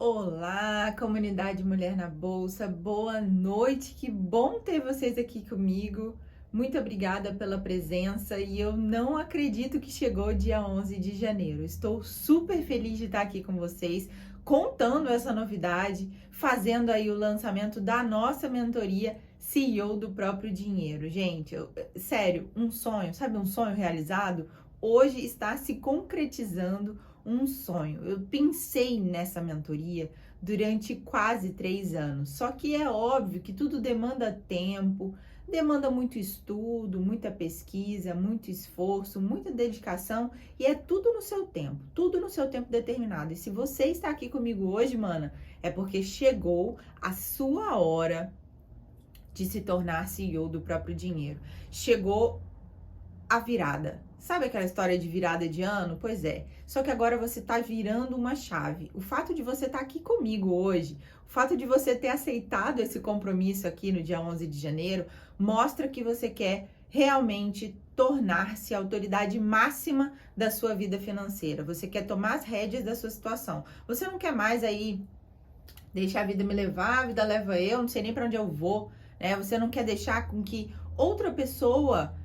Olá, comunidade Mulher na Bolsa, boa noite, que bom ter vocês aqui comigo. Muito obrigada pela presença e eu não acredito que chegou o dia 11 de janeiro. Estou super feliz de estar aqui com vocês, contando essa novidade, fazendo aí o lançamento da nossa mentoria CEO do próprio dinheiro. Gente, sério, um sonho, sabe um sonho realizado? Hoje está se concretizando um sonho. Eu pensei nessa mentoria durante quase 3 anos, só que é óbvio que tudo demanda tempo, demanda muito estudo, muita pesquisa, muito esforço, muita dedicação e é tudo no seu tempo, tudo no seu tempo determinado. E se você está aqui comigo hoje, mana, é porque chegou a sua hora de se tornar CEO do próprio dinheiro. Chegou a virada. Sabe aquela história de virada de ano? Pois é. Só que agora você tá virando uma chave. O fato de você estar aqui comigo hoje, o fato de você ter aceitado esse compromisso aqui no dia 11 de janeiro, mostra que você quer realmente tornar-se a autoridade máxima da sua vida financeira. Você quer tomar as rédeas da sua situação. Você não quer mais aí deixar a vida me levar, a vida leva eu, não sei nem para onde eu vou, né? Você não quer deixar com que outra pessoa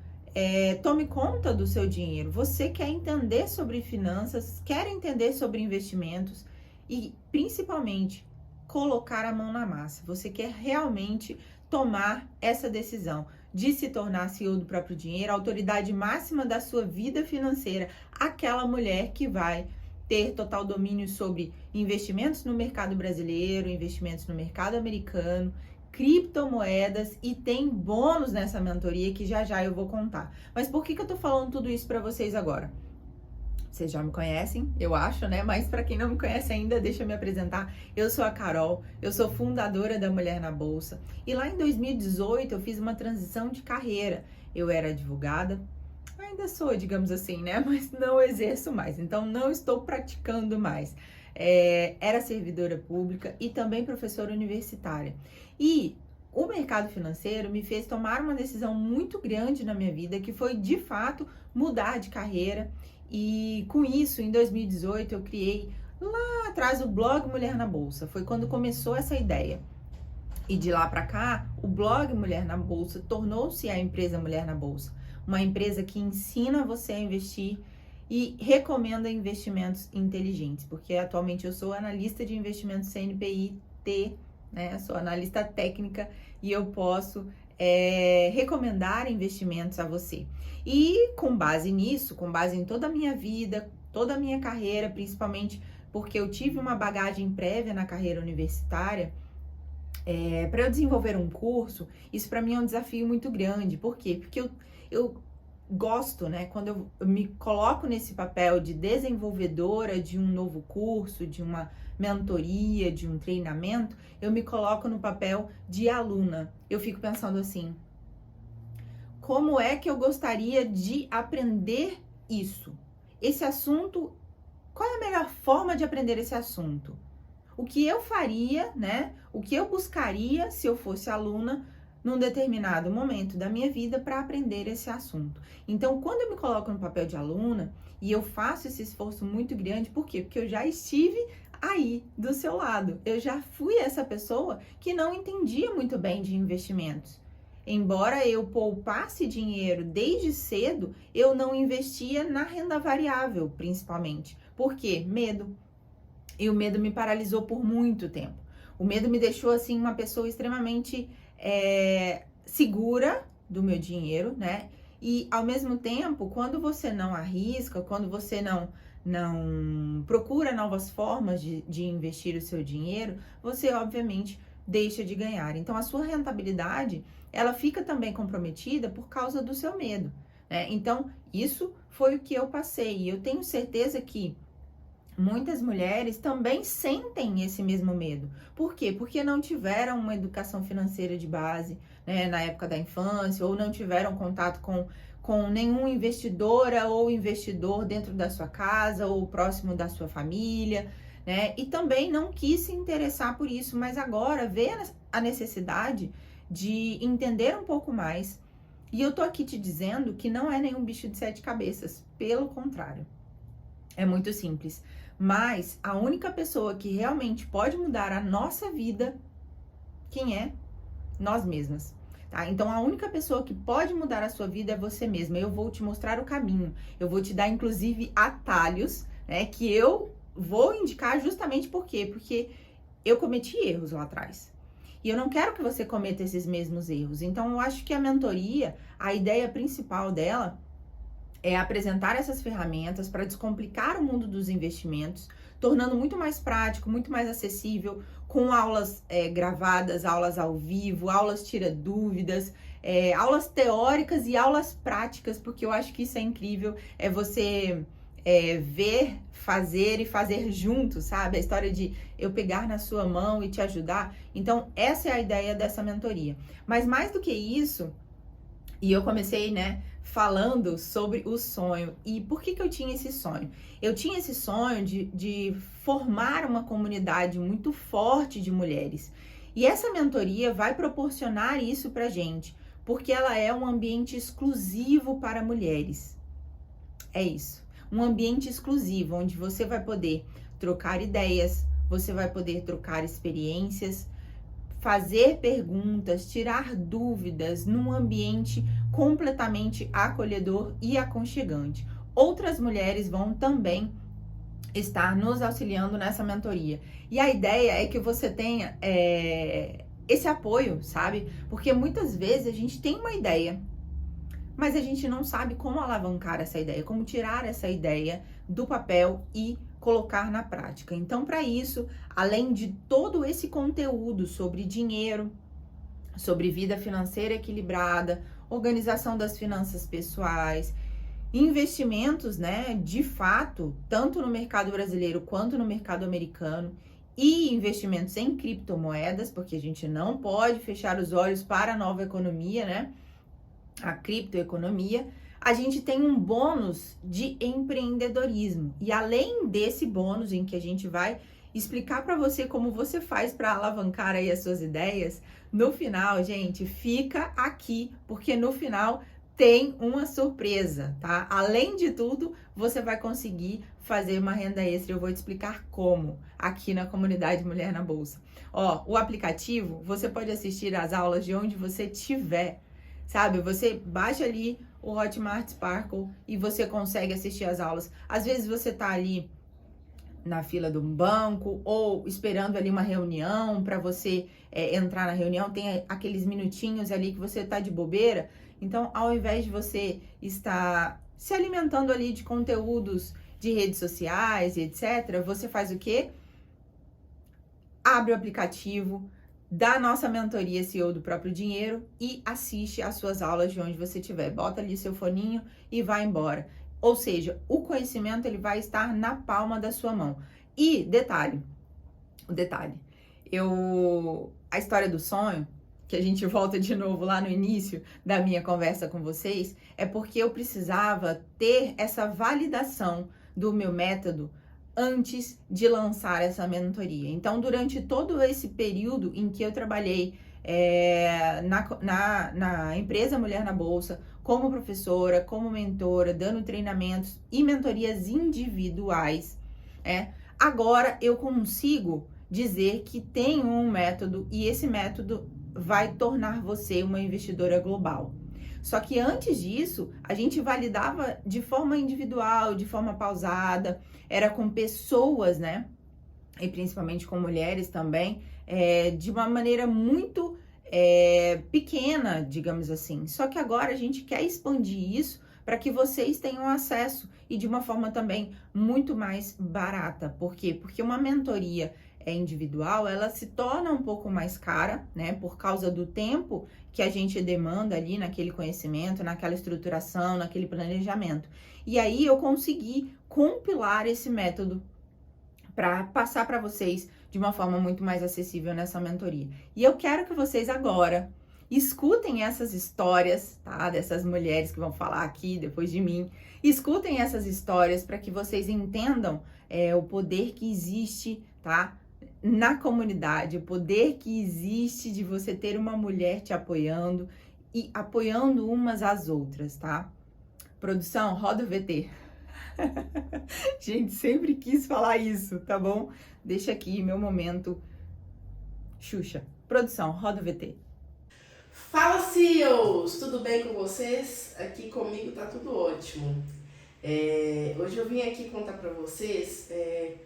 tome conta do seu dinheiro. Você quer entender sobre finanças, quer entender sobre investimentos e, principalmente, colocar a mão na massa. Você quer realmente tomar essa decisão de se tornar CEO do próprio dinheiro, a autoridade máxima da sua vida financeira, aquela mulher que vai ter total domínio sobre investimentos no mercado brasileiro, investimentos no mercado americano, criptomoedas e tem bônus nessa mentoria que já já eu vou contar. Mas por que eu tô falando tudo isso para vocês agora? Vocês já me conhecem, eu acho, né? Mas para quem não me conhece ainda, deixa eu me apresentar. Eu sou a Carol, eu sou fundadora da Mulher na Bolsa. E lá em 2018 eu fiz uma transição de carreira. Eu era advogada, ainda sou, digamos assim, né? Mas não exerço mais, então não estou praticando mais. Era servidora pública e também professora universitária. E o mercado financeiro me fez tomar uma decisão muito grande na minha vida, que foi, de fato, mudar de carreira. E com isso, em 2018, eu criei lá atrás o blog Mulher na Bolsa. Foi quando começou essa ideia. E de lá para cá, o blog Mulher na Bolsa tornou-se a empresa Mulher na Bolsa. Uma empresa que ensina você a investir e recomenda investimentos inteligentes, porque atualmente eu sou analista de investimentos CNPI-T, né? Sou analista técnica e eu posso recomendar investimentos a você. E com base nisso, com base em toda a minha vida, toda a minha carreira, principalmente porque eu tive uma bagagem prévia na carreira universitária, para eu desenvolver um curso, isso para mim é um desafio muito grande. Por quê? Porque eu gosto, né? Quando eu me coloco nesse papel de desenvolvedora de um novo curso, de uma mentoria, de um treinamento, eu me coloco no papel de aluna. Eu fico pensando assim, como é que eu gostaria de aprender isso? Esse assunto, qual é a melhor forma de aprender esse assunto? O que eu faria, né? O que eu buscaria se eu fosse aluna num determinado momento da minha vida para aprender esse assunto. Então, quando eu me coloco no papel de aluna e eu faço esse esforço muito grande, por quê? Porque eu já estive aí do seu lado. Eu já fui essa pessoa que não entendia muito bem de investimentos. Embora eu poupasse dinheiro desde cedo, eu não investia na renda variável, principalmente. Por quê? Medo. E o medo me paralisou por muito tempo. O medo me deixou, assim, uma pessoa extremamente segura do meu dinheiro, né? E, ao mesmo tempo, quando você não arrisca, quando você não procura novas formas de investir o seu dinheiro, você, obviamente, deixa de ganhar. Então, a sua rentabilidade, ela fica também comprometida por causa do seu medo, né? Então, isso foi o que eu passei. E eu tenho certeza que muitas mulheres também sentem esse mesmo medo. Por quê? Porque não tiveram uma educação financeira de base, né, na época da infância, ou não tiveram contato com nenhum investidora ou investidor dentro da sua casa ou próximo da sua família, né? E também não quis se interessar por isso, mas agora vê a necessidade de entender um pouco mais. E eu tô aqui te dizendo que não é nenhum bicho de 7 cabeças, pelo contrário. É muito simples. Mas a única pessoa que realmente pode mudar a nossa vida, quem é? Nós mesmas. Tá? Então, a única pessoa que pode mudar a sua vida é você mesma. Eu vou te mostrar o caminho. Eu vou te dar, inclusive, atalhos, né? Que eu vou indicar justamente por quê? Porque eu cometi erros lá atrás. E eu não quero que você cometa esses mesmos erros. Então, eu acho que a mentoria, a ideia principal dela é apresentar essas ferramentas para descomplicar o mundo dos investimentos, tornando muito mais prático, muito mais acessível, com aulas gravadas, aulas ao vivo, aulas tira dúvidas, aulas teóricas e aulas práticas, porque eu acho que isso é incrível, é você ver, fazer e fazer junto, sabe? A história de eu pegar na sua mão e te ajudar. Então, essa é a ideia dessa mentoria. Mas mais do que isso, e eu comecei, né, falando sobre o sonho. E por que eu tinha esse sonho? Eu tinha esse sonho de formar uma comunidade muito forte de mulheres. E essa mentoria vai proporcionar isso pra gente, porque ela é um ambiente exclusivo para mulheres. É isso. Um ambiente exclusivo, onde você vai poder trocar ideias, você vai poder trocar experiências, fazer perguntas, tirar dúvidas num ambiente completamente acolhedor e aconchegante. Outras mulheres vão também estar nos auxiliando nessa mentoria. E a ideia é que você tenha esse apoio, sabe? Porque muitas vezes a gente tem uma ideia, mas a gente não sabe como alavancar essa ideia, como tirar essa ideia do papel e colocar na prática. Então, para isso, além de todo esse conteúdo sobre dinheiro, sobre vida financeira equilibrada, organização das finanças pessoais, investimentos, né, de fato, tanto no mercado brasileiro quanto no mercado americano, e investimentos em criptomoedas, porque a gente não pode fechar os olhos para a nova economia, né? A criptoeconomia, a gente tem um bônus de empreendedorismo. E além desse bônus em que a gente vai explicar para você como você faz para alavancar aí as suas ideias, no final, gente, fica aqui, porque no final tem uma surpresa, tá? Além de tudo, você vai conseguir fazer uma renda extra. Eu vou te explicar como aqui na comunidade Mulher na Bolsa. Ó, o aplicativo, você pode assistir às aulas de onde você estiver. Sabe, você baixa ali o Hotmart Sparkle e você consegue assistir as aulas. Às vezes você tá ali na fila de um banco ou esperando ali uma reunião para você entrar na reunião, tem aqueles minutinhos ali que você tá de bobeira. Então, ao invés de você estar se alimentando ali de conteúdos de redes sociais e etc., você faz o quê? Abre o aplicativo da nossa mentoria CEO do Próprio Dinheiro e assiste às suas aulas de onde você estiver. Bota ali seu foninho e vai embora. Ou seja, o conhecimento ele vai estar na palma da sua mão. E a história do sonho, que a gente volta de novo lá no início da minha conversa com vocês, é porque eu precisava ter essa validação do meu método antes de lançar essa mentoria. Então, durante todo esse período em que eu trabalhei na empresa Mulher na Bolsa, como professora, como mentora, dando treinamentos e mentorias individuais, agora eu consigo dizer que tem um método e esse método vai tornar você uma investidora global. Só que antes disso, a gente validava de forma individual, de forma pausada, era com pessoas, né? E principalmente com mulheres também, de uma maneira muito pequena, digamos assim. Só que agora a gente quer expandir isso para que vocês tenham acesso e de uma forma também muito mais barata. Por quê? Porque uma mentoria individual, ela se torna um pouco mais cara, né? Por causa do tempo que a gente demanda ali naquele conhecimento, naquela estruturação, naquele planejamento. E aí eu consegui compilar esse método para passar para vocês de uma forma muito mais acessível nessa mentoria. E eu quero que vocês agora escutem essas histórias, tá? Dessas mulheres que vão falar aqui depois de mim. Escutem essas histórias para que vocês entendam o poder que existe, tá? Na comunidade, o poder que existe de você ter uma mulher te apoiando e apoiando umas às outras, tá? Produção, roda o VT. Gente, sempre quis falar isso, tá bom? Deixa aqui meu momento Xuxa. Produção, roda o VT. Fala, CEOs! Tudo bem com vocês? Aqui comigo tá tudo ótimo. Hoje eu vim aqui contar para vocês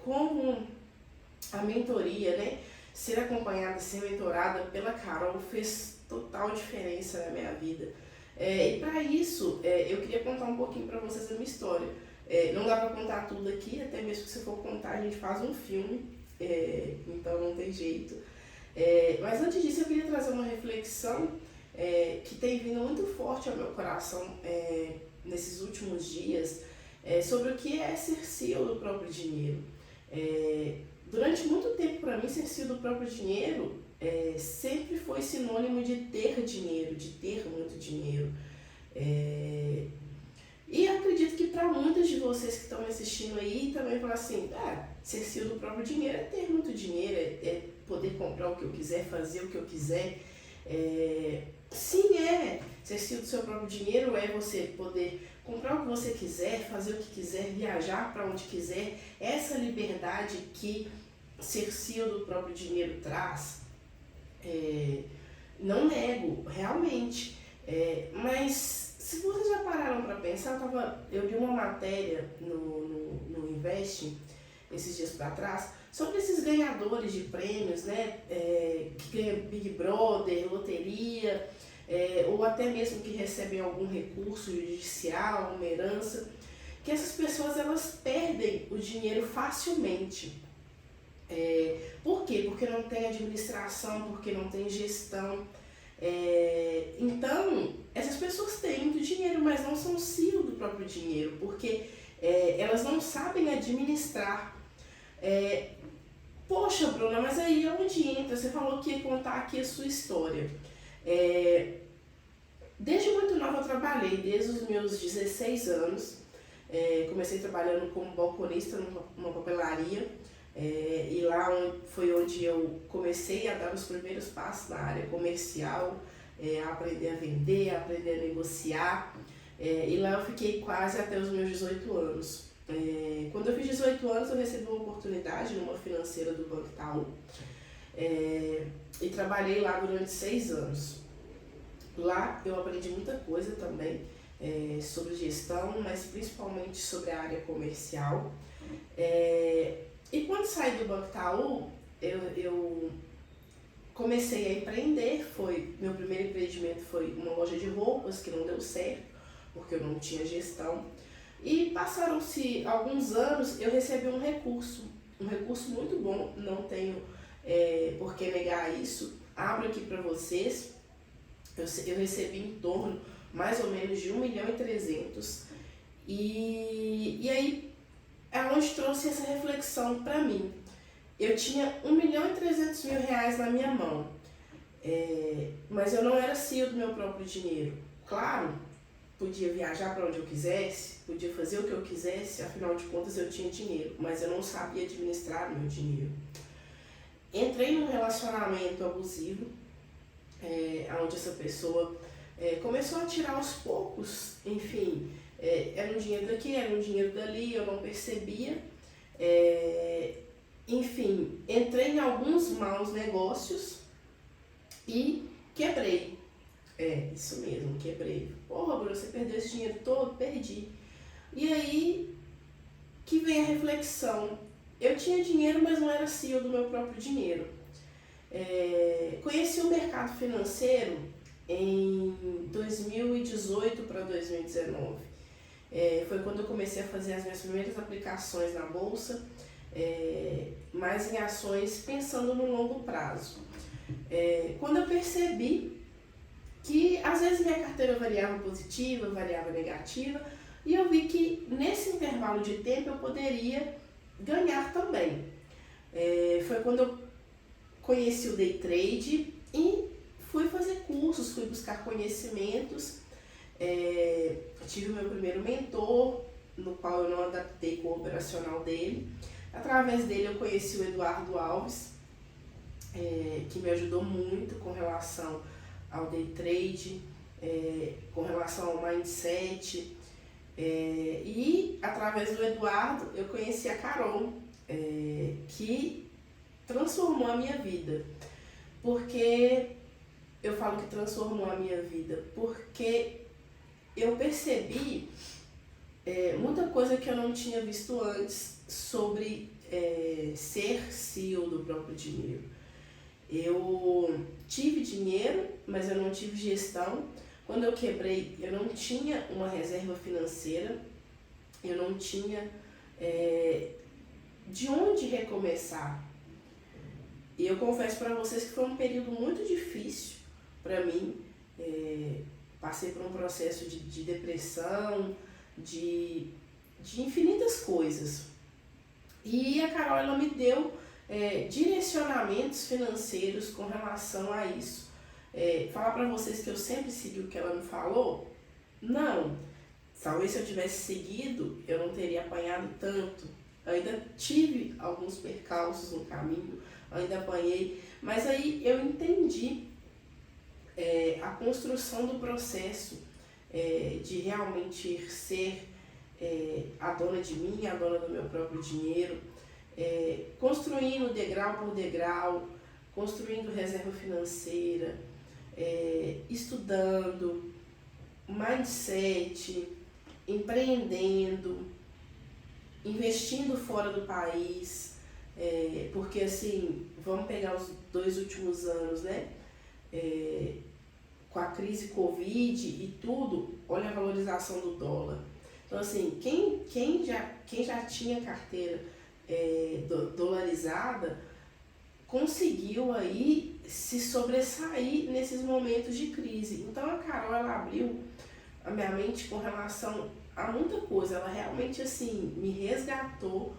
como a mentoria, né, ser acompanhada, ser mentorada pela Carol fez total diferença na minha vida. E para isso, eu queria contar um pouquinho para vocês a minha história. Não dá para contar tudo aqui, até mesmo que se for contar, a gente faz um filme, então não tem jeito. Mas antes disso, eu queria trazer uma reflexão que tem vindo muito forte ao meu coração nesses últimos dias, sobre o que é ser CEO do próprio dinheiro. Durante muito tempo, para mim, ser CEO do próprio dinheiro sempre foi sinônimo de ter dinheiro, de ter muito dinheiro. E eu acredito que para muitos de vocês que estão me assistindo aí também falam assim, ser CEO do próprio dinheiro é ter muito dinheiro, é poder comprar o que eu quiser, fazer o que eu quiser. Sim, ser CEO do seu próprio dinheiro é você poder comprar o que você quiser, fazer o que quiser, viajar para onde quiser. Essa liberdade que ser CEO do próprio dinheiro traz, não nego, realmente. Mas se vocês já pararam para pensar, eu li uma matéria no Invest esses dias para trás sobre esses ganhadores de prêmios, né, que ganham Big Brother, loteria, ou até mesmo que recebem algum recurso judicial, uma herança, que essas pessoas elas perdem o dinheiro facilmente. Por quê? Porque não tem administração, porque não tem gestão. Então, essas pessoas têm muito dinheiro, mas não são CEO do próprio dinheiro, porque elas não sabem administrar. Poxa, Bruna, mas aí onde entra? Você falou que ia contar aqui a sua história. Desde muito nova eu trabalhei, desde os meus 16 anos. Comecei trabalhando como balconista numa papelaria. E lá foi onde eu comecei a dar os primeiros passos na área comercial, a aprender a vender, a aprender a negociar. E lá eu fiquei quase até os meus 18 anos. Quando eu fiz 18 anos, eu recebi uma oportunidade numa financeira do Banco Itaú, e trabalhei lá durante 6 anos. Lá eu aprendi muita coisa também, sobre gestão, mas principalmente sobre a área comercial. E quando saí do Banco Itaú, eu comecei a empreender. Meu primeiro empreendimento foi uma loja de roupas que não deu certo, porque eu não tinha gestão. E passaram-se alguns anos, eu recebi um recurso muito bom, não tenho por que negar isso. Abro aqui para vocês, eu recebi em torno mais ou menos de 1.300.000. E aí é onde trouxe essa reflexão para mim. Eu tinha 1.300.000 reais na minha mão, mas eu não era CEO do meu próprio dinheiro. Claro, podia viajar para onde eu quisesse, podia fazer o que eu quisesse, afinal de contas eu tinha dinheiro, mas eu não sabia administrar o meu dinheiro. Entrei num relacionamento abusivo, onde essa pessoa começou a tirar aos poucos, enfim, era um dinheiro daqui, era um dinheiro dali, eu não percebia. Enfim, entrei em alguns maus negócios e quebrei. Isso mesmo, quebrei. Porra, Bruno, você perdeu esse dinheiro todo? Perdi. E aí que vem a reflexão. Eu tinha dinheiro, mas não era CEO do meu próprio dinheiro. Conheci o mercado financeiro em 2018 para 2019. Foi quando eu comecei a fazer as minhas primeiras aplicações na bolsa, mais em ações pensando no longo prazo. Quando eu percebi que às vezes minha carteira variava positiva, variava negativa, e eu vi que nesse intervalo de tempo eu poderia ganhar também. Foi quando eu conheci o Day Trade e fui fazer cursos, fui buscar conhecimentos. Tive o meu primeiro mentor, no qual eu não adaptei com o operacional dele. Através dele eu conheci o Eduardo Alves, que me ajudou muito com relação ao Day Trade, com relação ao mindset. E através do Eduardo eu conheci a Carol, que transformou a minha vida. Porque eu falo que transformou a minha vida? Porque eu percebi muita coisa que eu não tinha visto antes sobre ser CEO do próprio dinheiro. Eu tive dinheiro, mas eu não tive gestão. Quando eu quebrei, eu não tinha uma reserva financeira, eu não tinha de onde recomeçar. E eu confesso para vocês que foi um período muito difícil para mim. Passei por um processo de depressão, de infinitas coisas. E a Carol, ela me deu direcionamentos financeiros com relação a isso. Falar para vocês que eu sempre segui o que ela me falou? Não. Talvez se eu tivesse seguido, eu não teria apanhado tanto. Eu ainda tive alguns percalços no caminho, ainda apanhei, mas aí eu entendi a construção do processo de realmente ser a dona de mim, a dona do meu próprio dinheiro, construindo degrau por degrau, construindo reserva financeira, estudando, mindset, empreendendo, investindo fora do país, porque assim, vamos pegar os 2 últimos anos, né? Com a crise Covid e tudo, olha a valorização do dólar. Então assim, quem já tinha carteira dolarizada, conseguiu aí se sobressair nesses momentos de crise. Então a Carol, ela abriu a minha mente com relação a muita coisa. Ela realmente assim me resgatou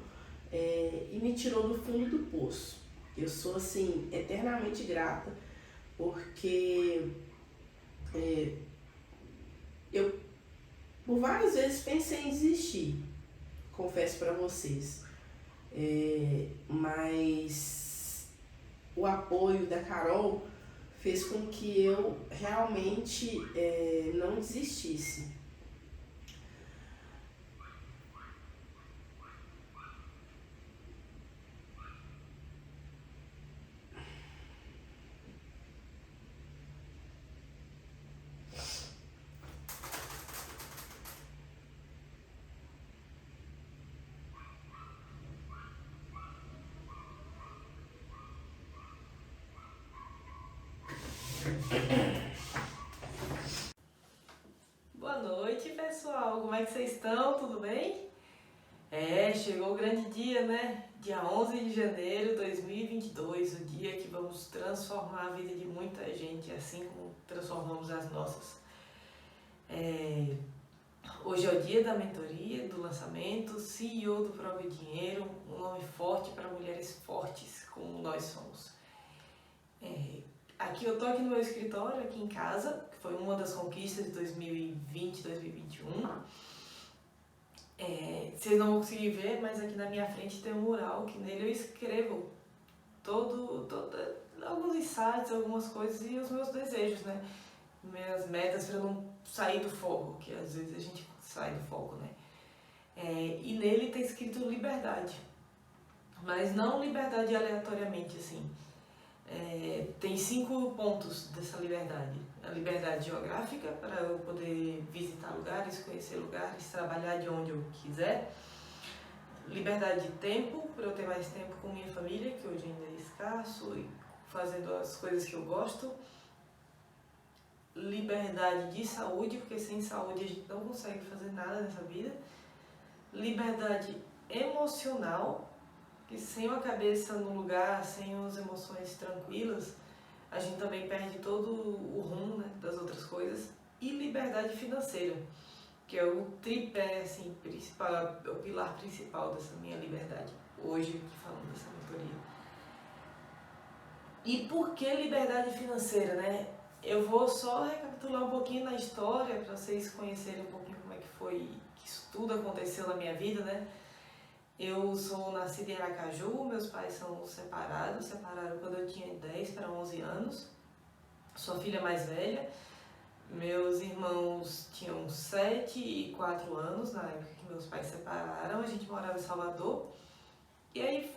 e me tirou do fundo do poço. Eu sou assim eternamente grata, porque eu por várias vezes pensei em desistir, confesso para vocês, mas o apoio da Carol fez com que eu realmente não desistisse. Boa noite, pessoal. Como é que vocês estão? Tudo bem? Chegou o grande dia, né? Dia 11 de janeiro de 2022, o dia que vamos transformar a vida de muita gente, assim como transformamos as nossas. Hoje é o dia da mentoria, do lançamento, CEO do próprio dinheiro, um nome forte para mulheres fortes, como nós somos. Aqui eu tô aqui no meu escritório, aqui em casa, que foi uma das conquistas de 2020, 2021. Vocês não vão conseguir ver, mas aqui na minha frente tem um mural que nele eu escrevo alguns insights, algumas coisas e os meus desejos, né? Minhas metas para não sair do foco, que às vezes a gente sai do foco, né? E nele tá escrito liberdade, mas não liberdade aleatoriamente, assim. Tem 5 pontos dessa liberdade. A liberdade geográfica, para eu poder visitar lugares, conhecer lugares, trabalhar de onde eu quiser. Liberdade de tempo, para eu ter mais tempo com minha família, que hoje ainda é escasso, e fazendo as coisas que eu gosto. Liberdade de saúde, porque sem saúde a gente não consegue fazer nada nessa vida. Liberdade emocional, que sem a cabeça no lugar, sem as emoções tranquilas, a gente também perde todo o rumo, né, das outras coisas. E liberdade financeira, que é o tripé assim, principal, o pilar principal dessa minha liberdade, hoje falando dessa mentoria. E por que liberdade financeira, né? Eu vou só recapitular um pouquinho na história para vocês conhecerem um pouquinho como é que foi, que isso tudo aconteceu na minha vida, né? Eu sou nascida em Aracaju, meus pais são separaram quando eu tinha 10 para 11 anos. Sou a filha mais velha. Meus irmãos tinham 7 e 4 anos na época que meus pais se separaram, a gente morava em Salvador. E aí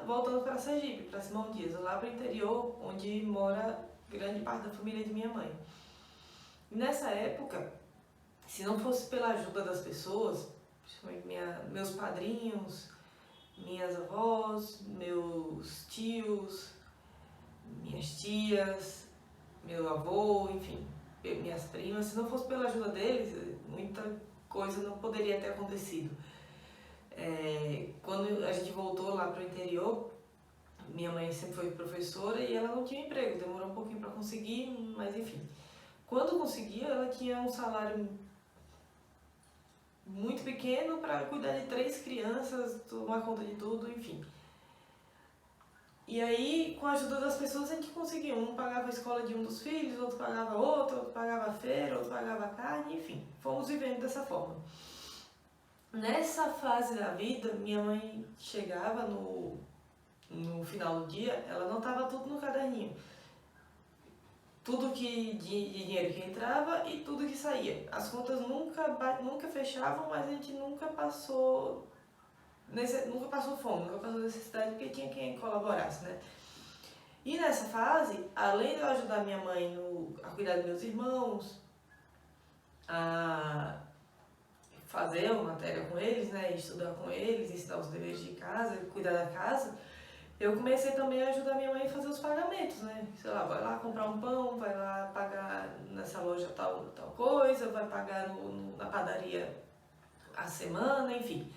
voltando para Sergipe, para Simão Dias, lá para o interior, onde mora grande parte da família de minha mãe. E nessa época, se não fosse pela ajuda das pessoas, principalmente meus padrinhos, minhas avós, meus tios, minhas tias, meu avô, enfim, minhas primas, se não fosse pela ajuda deles, muita coisa não poderia ter acontecido. Quando a gente voltou lá para o interior, minha mãe sempre foi professora e ela não tinha emprego, demorou um pouquinho para conseguir, mas enfim. Quando conseguia, ela tinha um salário muito pequeno para cuidar de 3 crianças, tomar conta de tudo, enfim. E aí, com a ajuda das pessoas, a gente conseguiu. Um pagava a escola de um dos filhos, outro pagava outro pagava a feira, outro pagava a carne, enfim. Fomos vivendo dessa forma. Nessa fase da vida, minha mãe chegava no final do dia, ela anotava tudo no caderninho. Tudo de dinheiro que entrava e tudo que saía. As contas nunca fechavam, mas a gente nunca passou fome, nunca passou necessidade, porque tinha quem colaborasse, né? E nessa fase, além de eu ajudar minha mãe a cuidar dos meus irmãos, a fazer uma matéria com eles, né, estudar com eles, ensinar os deveres de casa, cuidar da casa, eu comecei também a ajudar minha mãe a fazer os pagamentos, né? Sei lá, vai lá comprar um pão, vai lá pagar nessa loja tal coisa, vai pagar na padaria a semana, enfim.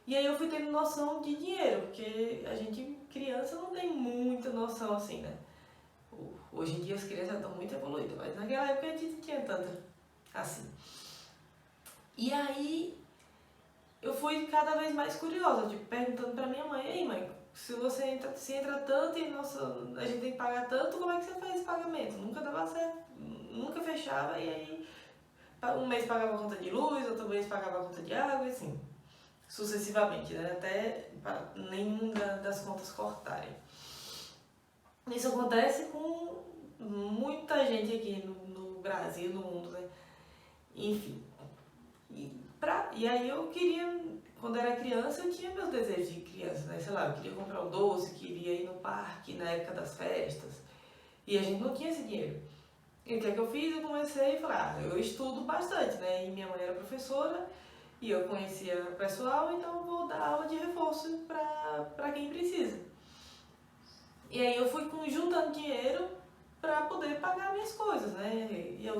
E aí eu fui tendo noção de dinheiro, porque a gente, criança, não tem muita noção assim, né? Hoje em dia as crianças estão muito evoluídas, mas naquela época a gente não tinha tanta assim. E aí eu fui cada vez mais curiosa, tipo, perguntando pra minha mãe, ei mãe, se entra tanto e a gente tem que pagar tanto, como é que você faz esse pagamento? Nunca dava certo, nunca fechava, e aí um mês pagava a conta de luz, outro mês pagava a conta de água, e assim, sucessivamente, né? Até nenhuma das contas cortarem. Isso acontece com muita gente aqui no Brasil, no mundo, né? Enfim. E aí eu queria, quando era criança, eu tinha meus desejos de criança, né? Sei lá, eu queria comprar um doce, queria ir no parque na época das festas. E a gente não tinha esse dinheiro. E o que é que eu fiz? Eu comecei a falar, eu estudo bastante, né? E minha mãe era professora e eu conhecia o pessoal, então eu vou dar aula de reforço pra quem precisa. E aí eu fui juntando dinheiro pra poder pagar minhas coisas, né? E eu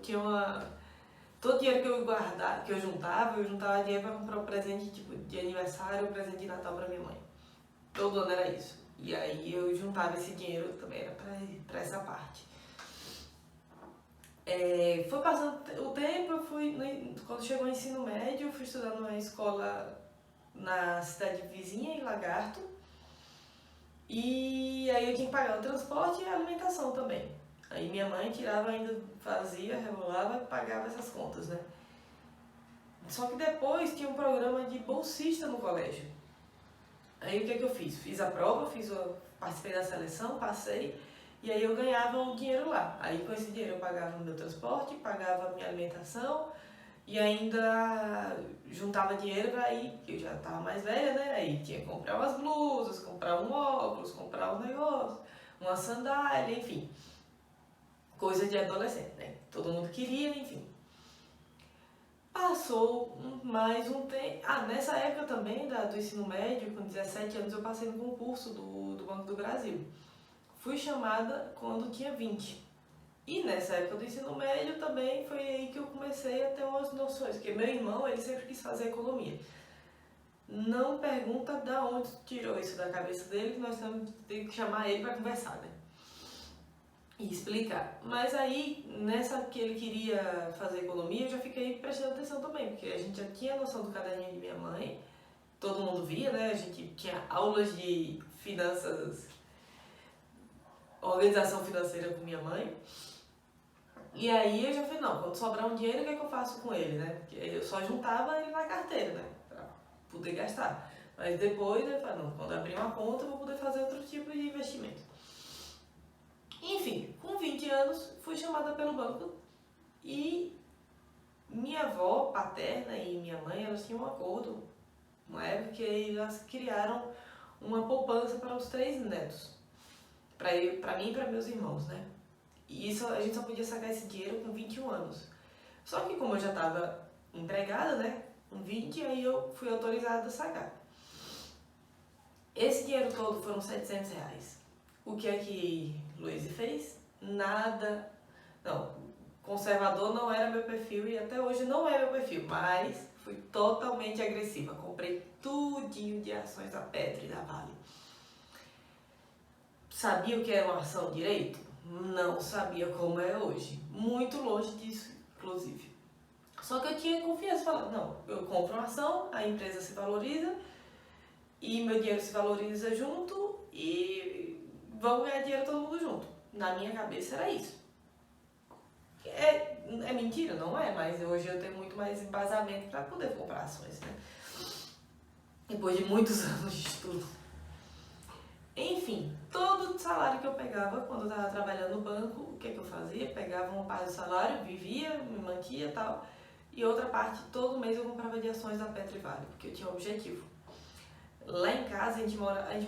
tinha todo dinheiro que eu juntava dinheiro pra comprar um presente tipo de aniversário, um presente de Natal pra minha mãe. Todo ano era isso. E aí eu juntava esse dinheiro também, era pra essa parte. Foi passando o tempo, quando chegou o ensino médio, eu fui estudar numa escola na cidade vizinha, em Lagarto. E aí eu tinha que pagar o transporte e a alimentação também. Aí minha mãe tirava ainda, fazia, rebolava e pagava essas contas, né? Só que depois tinha um programa de bolsista no colégio. Aí o que eu fiz? Fiz a prova, participei da seleção, passei, e aí eu ganhava um dinheiro lá. Aí com esse dinheiro eu pagava o meu transporte, pagava a minha alimentação e ainda juntava dinheiro para ir, que eu já estava mais velha, né? Aí tinha que comprar umas blusas, comprar um óculos, comprar um negócio, uma sandália, enfim. Coisa de adolescente, né? Todo mundo queria, enfim. Passou mais um tempo. Nessa época também do ensino médio, com 17 anos, eu passei no concurso do Banco do Brasil. Fui chamada quando tinha 20. E nessa época do ensino médio também foi aí que eu comecei a ter umas noções. Porque meu irmão, ele sempre quis fazer economia. Não pergunta de onde tirou isso da cabeça dele, que nós temos que chamar ele para conversar, né? E explicar. Mas aí, nessa que ele queria fazer economia, eu já fiquei prestando atenção também, porque a gente já tinha noção do caderninho de minha mãe, todo mundo via, né? A gente tinha aulas de finanças, organização financeira com minha mãe. E aí eu já falei, não, quando sobrar um dinheiro, o que é que eu faço com ele, né? Porque eu só juntava ele na carteira, né? Pra poder gastar. Mas depois eu falei, não, quando abrir uma conta eu vou poder fazer outro tipo de investimento. Enfim, com 20 20 anos, fui chamada pelo banco e minha avó paterna e minha mãe, elas tinham um acordo, uma época que elas criaram uma poupança para os 3 netos, para mim e para meus irmãos, né? E isso, a gente só podia sacar esse dinheiro com 21 anos. Só que como eu já estava empregada, né, com 20, aí eu fui autorizada a sacar. Esse dinheiro todo foram R$700. O que é que Luiz fez? Nada. Não, conservador não era meu perfil e até hoje não é meu perfil, mas fui totalmente agressiva. Comprei tudinho de ações da Petro e da Vale. Sabia o que era uma ação direito? Não sabia como é hoje. Muito longe disso, inclusive. Só que eu tinha confiança, falando, não, eu compro uma ação, a empresa se valoriza e meu dinheiro se valoriza junto e vamos ganhar dinheiro todo mundo junto. Na minha cabeça era isso. É mentira? Não é, mas hoje eu tenho muito mais embasamento para poder comprar ações, né? Depois de muitos anos de estudo. Enfim, todo o salário que eu pegava quando eu estava trabalhando no banco, o que eu fazia? Pegava uma parte do salário, vivia, me mantia e tal, e outra parte, todo mês eu comprava de ações da Petro e Vale, porque eu tinha um objetivo. Lá em casa, a gente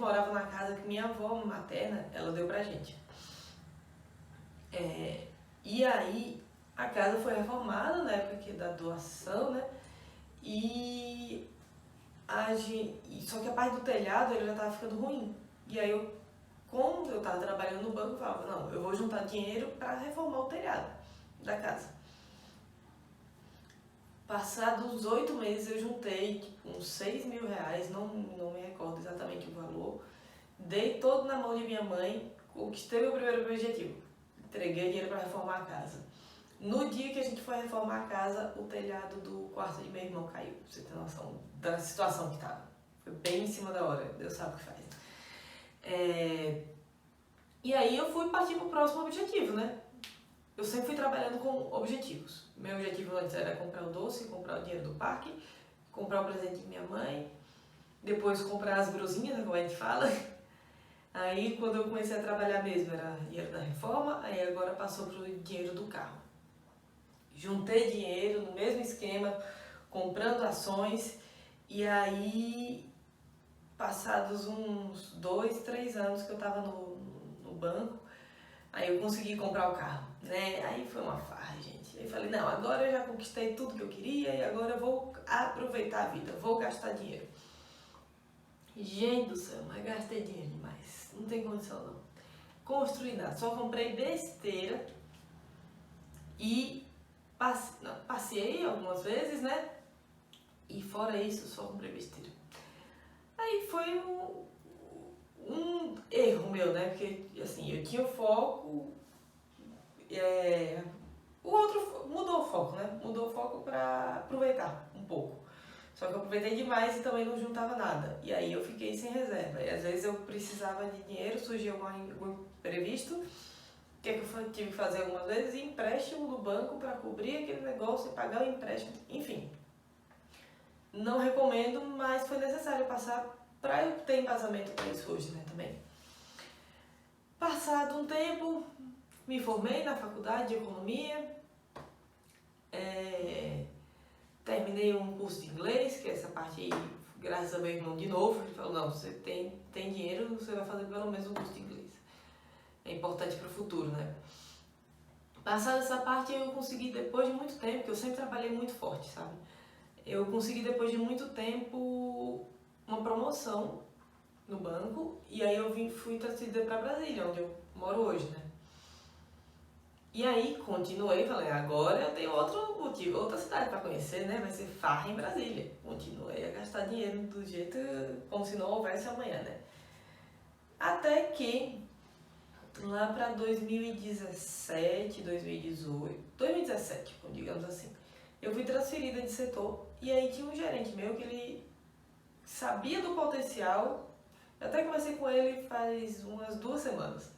morava na casa que minha avó materna, ela deu pra gente. E aí, a casa foi reformada na época da doação, né? Só que a parte do telhado ele já estava ficando ruim. E aí, como eu estava trabalhando no banco, eu falava, não, eu vou juntar dinheiro para reformar o telhado da casa. Passados 8 meses, eu juntei tipo, uns R$6.000, não me recordo exatamente o valor. Dei todo na mão de minha mãe, conquistei meu primeiro objetivo. Entreguei dinheiro para reformar a casa. No dia que a gente foi reformar a casa, o telhado do quarto de meu irmão caiu. Pra você ter noção da situação que estava. Foi bem em cima da hora, Deus sabe o que faz. E aí eu fui partir para o próximo objetivo, né? Eu sempre fui trabalhando com objetivos. Meu objetivo antes era comprar o doce, comprar o dinheiro do parque, comprar o presente de minha mãe, depois comprar as brusinhas, como a gente fala. Aí quando eu comecei a trabalhar mesmo era dinheiro da reforma, aí agora passou para o dinheiro do carro. Juntei dinheiro no mesmo esquema, comprando ações, e aí passados uns 2, 3 anos que eu estava no banco, aí eu consegui comprar o carro, né? Aí foi uma farra, gente. Aí falei, não, agora eu já conquistei tudo que eu queria e agora eu vou aproveitar a vida, vou gastar dinheiro. Gente do céu, mas gastei dinheiro demais, não tem condição não. Construí nada, só comprei besteira e passei algumas vezes, né? E fora isso, só comprei besteira. Aí foi um erro meu, né? Porque, assim, eu tinha o foco, o outro mudou o foco, né? Mudou o foco pra aproveitar um pouco. Só que eu aproveitei demais e também não juntava nada. E aí eu fiquei sem reserva. E às vezes eu precisava de dinheiro, surgia algum imprevisto. O que é que eu tive que fazer algumas vezes? Empréstimo do banco para cobrir aquele negócio e pagar o empréstimo. Enfim, não recomendo, mas foi necessário passar para eu ter embasamento para isso hoje, né, também. Passado um tempo, me formei na faculdade de economia, terminei um curso de inglês, que é essa parte aí, graças a meu irmão de novo, ele falou, não, você tem dinheiro, você vai fazer pelo menos um curso de inglês. É importante para o futuro, né? Passada essa parte, eu consegui, depois de muito tempo, porque eu sempre trabalhei muito forte, sabe? Eu consegui, depois de muito tempo, uma promoção no banco, e aí eu fui transferida para Brasília, onde eu moro hoje, né? E aí, continuei, falei, agora eu tenho outro motivo, outra cidade para conhecer, né? Vai ser farra em Brasília. Continuei a gastar dinheiro do jeito como se não houvesse amanhã, né? Até que, lá para 2017, 2017, digamos assim, eu fui transferida de setor e aí tinha um gerente meu que ele sabia do potencial. Eu até conversei com ele faz umas 2 semanas.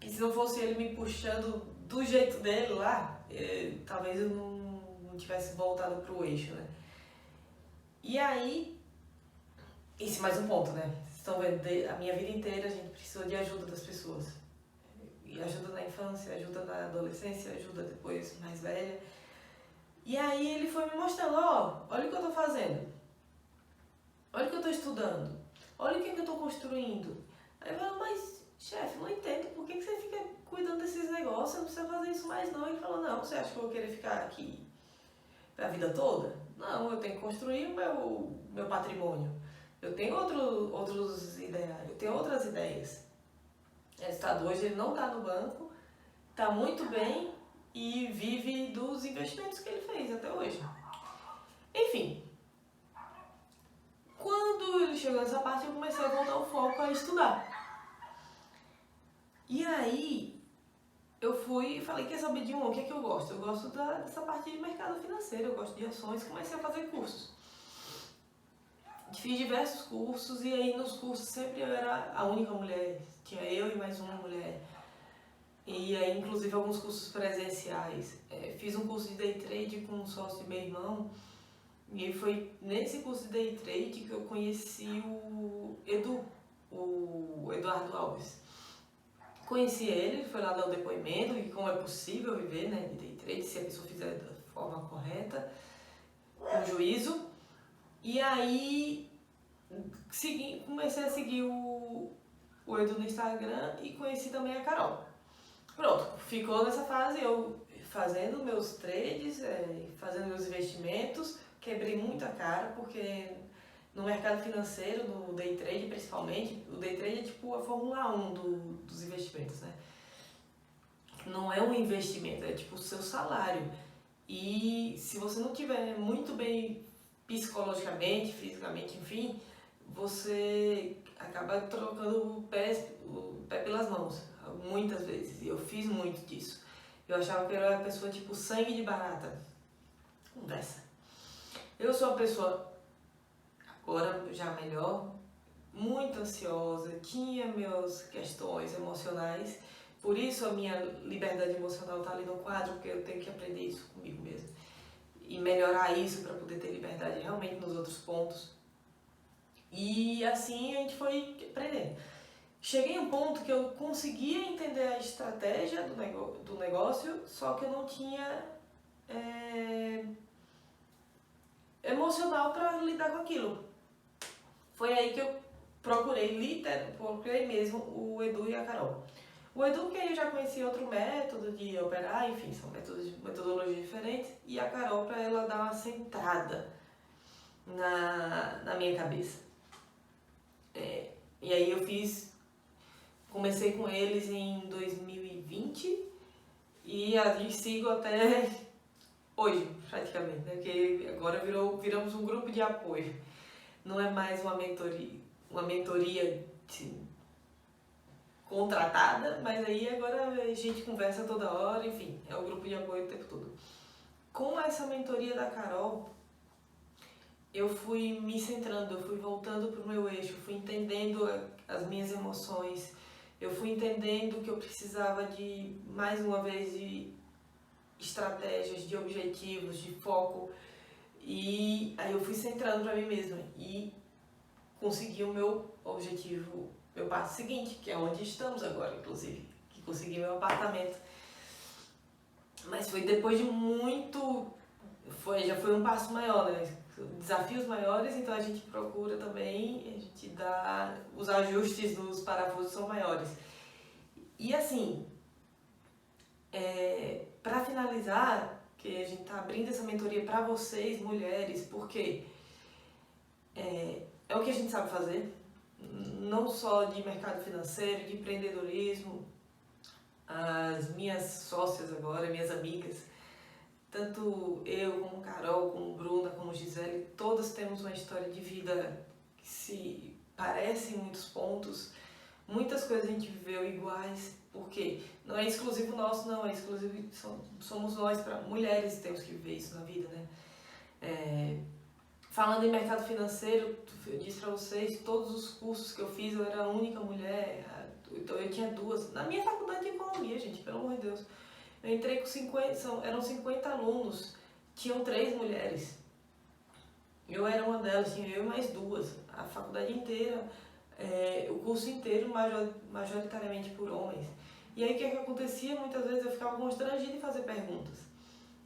E se não fosse ele me puxando do jeito dele lá, talvez eu não tivesse voltado pro eixo, né? E aí, esse mais um ponto, né? Vocês estão vendo, a minha vida inteira a gente precisou de ajuda das pessoas. E ajuda na infância, ajuda na adolescência, ajuda depois mais velha. E aí ele foi me mostrando, olha o que eu tô fazendo. Olha o que eu tô estudando. Olha o que eu tô construindo. Aí eu falo, mas chefe, não entendo, por que você fica cuidando desses negócios? Você não precisa fazer isso mais não. Ele falou, não, você acha que eu vou querer ficar aqui a vida toda? Não, eu tenho que construir o meu patrimônio. Eu tenho outros ideais, eu tenho outras ideias. Hoje ele não está no banco, está muito bem e vive dos investimentos que ele fez até hoje. Enfim, quando ele chegou nessa parte, eu comecei a voltar o foco a estudar. E aí, eu fui e falei, quer saber de o que é que eu gosto? Eu gosto dessa parte de mercado financeiro, eu gosto de ações, comecei a fazer cursos. Fiz diversos cursos e aí nos cursos sempre eu era a única mulher, tinha eu e mais uma mulher. E aí inclusive alguns cursos presenciais. Fiz um curso de day trade com um sócio de meu irmão e foi nesse curso de day trade que eu conheci o Eduardo Alves. Conheci ele foi lá dar o depoimento e como é possível viver, né, de day trade se a pessoa fizer da forma correta, com juízo. E aí comecei a seguir o Edu no Instagram e conheci também a Carol. Pronto, ficou nessa fase eu fazendo meus trades, fazendo meus investimentos, quebrei muita cara porque no mercado financeiro, no day trade principalmente, o day trade é tipo a Fórmula 1 dos investimentos, né? Não é um investimento, é tipo o seu salário. E se você não tiver muito bem psicologicamente, fisicamente, enfim, você acaba trocando o pé pelas mãos, muitas vezes, e eu fiz muito disso. Eu achava que eu era uma pessoa tipo sangue de barata. Conversa. Eu sou uma pessoa, agora já melhor, muito ansiosa, tinha minhas questões emocionais, por isso a minha liberdade emocional está ali no quadro, porque eu tenho que aprender isso comigo mesmo. E melhorar isso para poder ter liberdade realmente nos outros pontos. E assim a gente foi aprendendo. Cheguei a um ponto que eu conseguia entender a estratégia do negócio, só que eu não tinha emocional para lidar com aquilo. Foi aí que eu procurei mesmo o Edu e a Carol. O Edu, que eu já conhecia outro método de operar, enfim, são metodologias diferentes, e a Carol para ela dar uma centrada na minha cabeça. E aí comecei com eles em 2020 e ali sigo até hoje, praticamente, né? Porque agora viramos um grupo de apoio. Não é mais uma mentoria contratada, mas aí agora a gente conversa toda hora, enfim, é o grupo de apoio o tempo todo. Com essa mentoria da Carol, eu fui me centrando, eu fui voltando para o meu eixo, eu fui entendendo as minhas emoções, eu fui entendendo que eu precisava de, mais uma vez, de estratégias, de objetivos, de foco, e aí eu fui centrando para mim mesma e consegui o meu objetivo, meu passo seguinte, que é onde estamos agora, inclusive, que consegui meu apartamento. Mas foi depois de muito, já foi um passo maior, né? Desafios maiores, então a gente procura também, os ajustes nos parafusos são maiores. E assim, para finalizar, que a gente está abrindo essa mentoria para vocês, mulheres, porque é o que a gente sabe fazer, não só de mercado financeiro, de empreendedorismo. As minhas sócias agora, minhas amigas, tanto eu como Carol, como Bruna, como Gisele, todas temos uma história de vida que se parece em muitos pontos. Muitas coisas a gente viveu iguais, porque não é exclusivo nosso, não, é exclusivo, somos nós, para mulheres temos que viver isso na vida, né? Falando em mercado financeiro, eu disse para vocês, todos os cursos que eu fiz, eu era a única mulher, então eu tinha duas. Na minha faculdade de economia, gente, pelo amor de Deus. Eu entrei com 50, eram 50 alunos, tinham 3 mulheres. Eu era uma delas, tinha eu e mais 2. A faculdade inteira, o curso inteiro majoritariamente por homens. E aí o que acontecia? Muitas vezes eu ficava constrangida em fazer perguntas.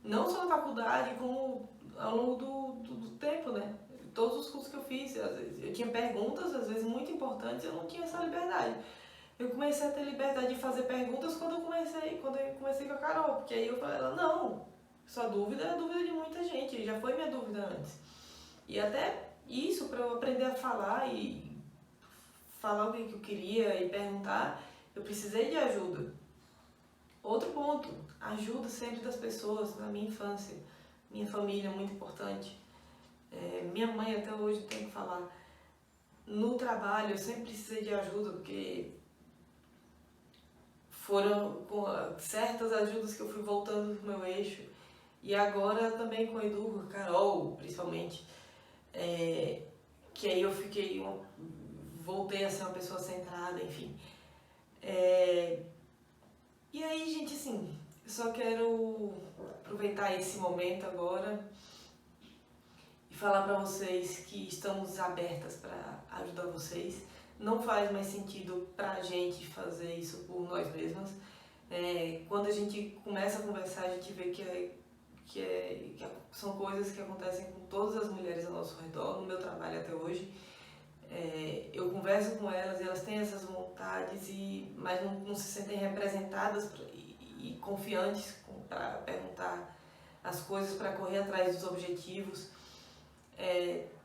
Não só na faculdade, como ao longo do tempo, né? Todos os cursos que eu fiz, às vezes, eu tinha perguntas, às vezes muito importantes, eu não tinha essa liberdade. Eu comecei a ter liberdade de fazer perguntas quando eu comecei com a Carol, porque aí eu falei, ela, não, sua dúvida é a dúvida de muita gente, já foi minha dúvida antes. E até isso, para eu aprender a falar e falar o que eu queria e perguntar, eu precisei de ajuda. Outro ponto, ajuda sempre das pessoas na minha infância. Minha família é muito importante. Minha mãe até hoje tem que falar. No trabalho eu sempre precisei de ajuda, porque foram com certas ajudas que eu fui voltando pro meu eixo. E agora também com a Edu, com a Carol, principalmente. Que aí eu voltei a ser uma pessoa centrada, enfim. E aí, gente, assim, eu só quero aproveitar esse momento agora e falar para vocês que estamos abertas para ajudar vocês. Não faz mais sentido pra gente fazer isso por nós mesmas. Quando a gente começa a conversar, a gente vê que são coisas que acontecem com todas as mulheres ao nosso redor, no meu trabalho até hoje. Eu converso com elas e elas têm essas vontades, mas não se sentem representadas e confiantes para perguntar as coisas, para correr atrás dos objetivos.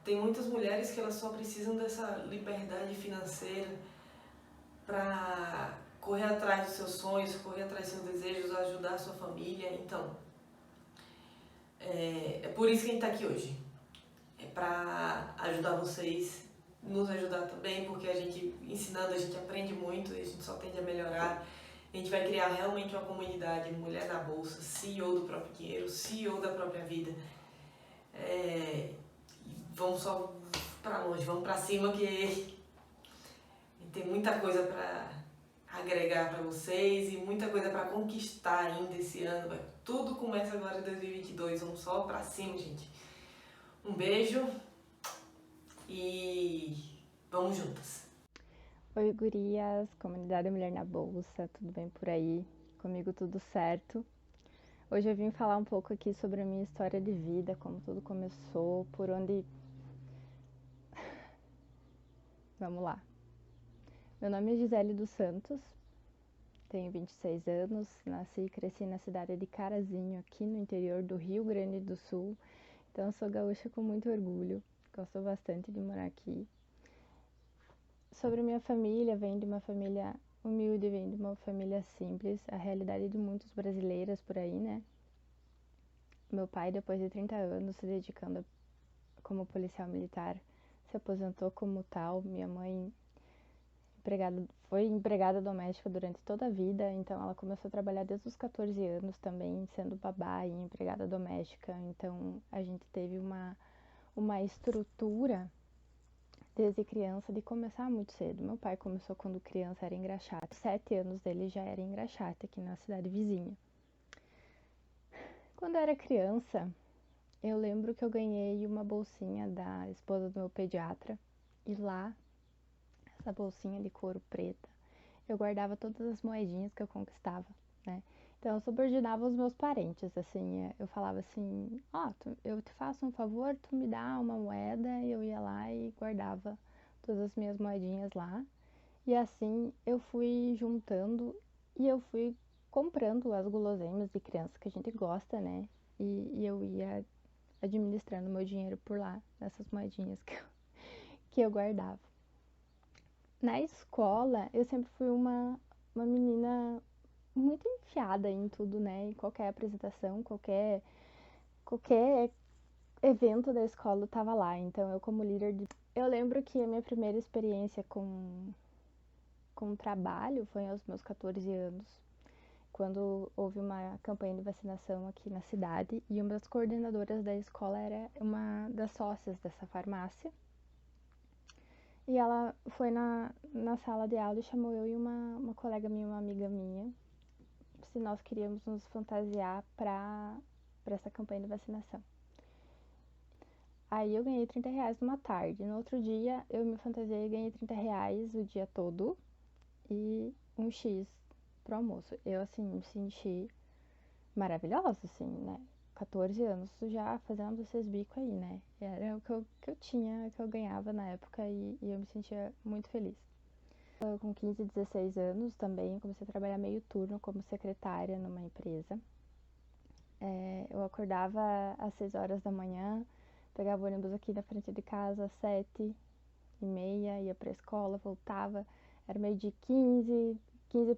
Tem muitas mulheres que elas só precisam dessa liberdade financeira para correr atrás dos seus sonhos, correr atrás dos seus desejos, ajudar a sua família. Então, é por isso que a gente está aqui hoje. É para ajudar vocês, nos ajudar também, porque a gente, ensinando, a gente aprende muito e a gente só tende a melhorar. A gente vai criar realmente uma comunidade, Mulher na Bolsa, CEO do próprio dinheiro, CEO da própria vida. Vamos só para longe, vamos para cima, que tem muita coisa para agregar para vocês e muita coisa para conquistar ainda esse ano. Tudo começa agora em 2022, vamos só para cima, gente. Um beijo e vamos juntas. Oi, gurias, comunidade Mulher na Bolsa, tudo bem por aí? Comigo tudo certo. Hoje eu vim falar um pouco aqui sobre a minha história de vida, como tudo começou, por onde... Vamos lá. Meu nome é Gisele dos Santos, tenho 26 anos, nasci e cresci na cidade de Carazinho, aqui no interior do Rio Grande do Sul. Então eu sou gaúcha com muito orgulho, gosto bastante de morar aqui. Sobre minha família, venho de uma família humilde, venho de uma família simples, a realidade de muitas brasileiras por aí, né? Meu pai, depois de 30 anos se dedicando como policial militar, se aposentou como tal. Minha mãe foi empregada doméstica durante toda a vida, então ela começou a trabalhar desde os 14 anos também, sendo babá e empregada doméstica. Então a gente teve uma estrutura desde criança de começar muito cedo. Meu pai começou quando criança, era engraxate. Aos 7 anos dele já era engraxate aqui na cidade vizinha. Quando eu era criança, eu lembro que eu ganhei uma bolsinha da esposa do meu pediatra. E lá, essa bolsinha de couro preta, eu guardava todas as moedinhas que eu conquistava, né? Então eu subordinava os meus parentes, assim, eu falava assim, eu te faço um favor, tu me dá uma moeda, e eu ia lá e guardava todas as minhas moedinhas lá. E assim eu fui juntando e eu fui comprando as guloseimas de criança que a gente gosta, né? E eu ia administrando meu dinheiro por lá, nessas moedinhas que eu guardava. Na escola, eu sempre fui uma menina muito enfiada em tudo, né? Em qualquer apresentação, qualquer evento da escola eu tava lá. Então, eu como líder de... Eu lembro que a minha primeira experiência com trabalho foi aos meus 14 anos, quando houve uma campanha de vacinação aqui na cidade, e uma das coordenadoras da escola era uma das sócias dessa farmácia. E ela foi na sala de aula e chamou eu e uma colega minha, uma amiga minha, se nós queríamos nos fantasiar para essa campanha de vacinação. Aí eu ganhei R$30 numa tarde. No outro dia eu me fantasiei e ganhei R$30 o dia todo e um X pro almoço. Eu, assim, me senti maravilhosa, assim, né? 14 anos já fazendo esses bicos aí, né? Era o que eu tinha, que eu ganhava na época e eu me sentia muito feliz. Com 15, 16 anos também comecei a trabalhar meio turno como secretária numa empresa. Eu acordava às 6 horas da manhã, pegava o ônibus aqui na frente de casa às 7h30, ia pra escola, voltava, era meio de 15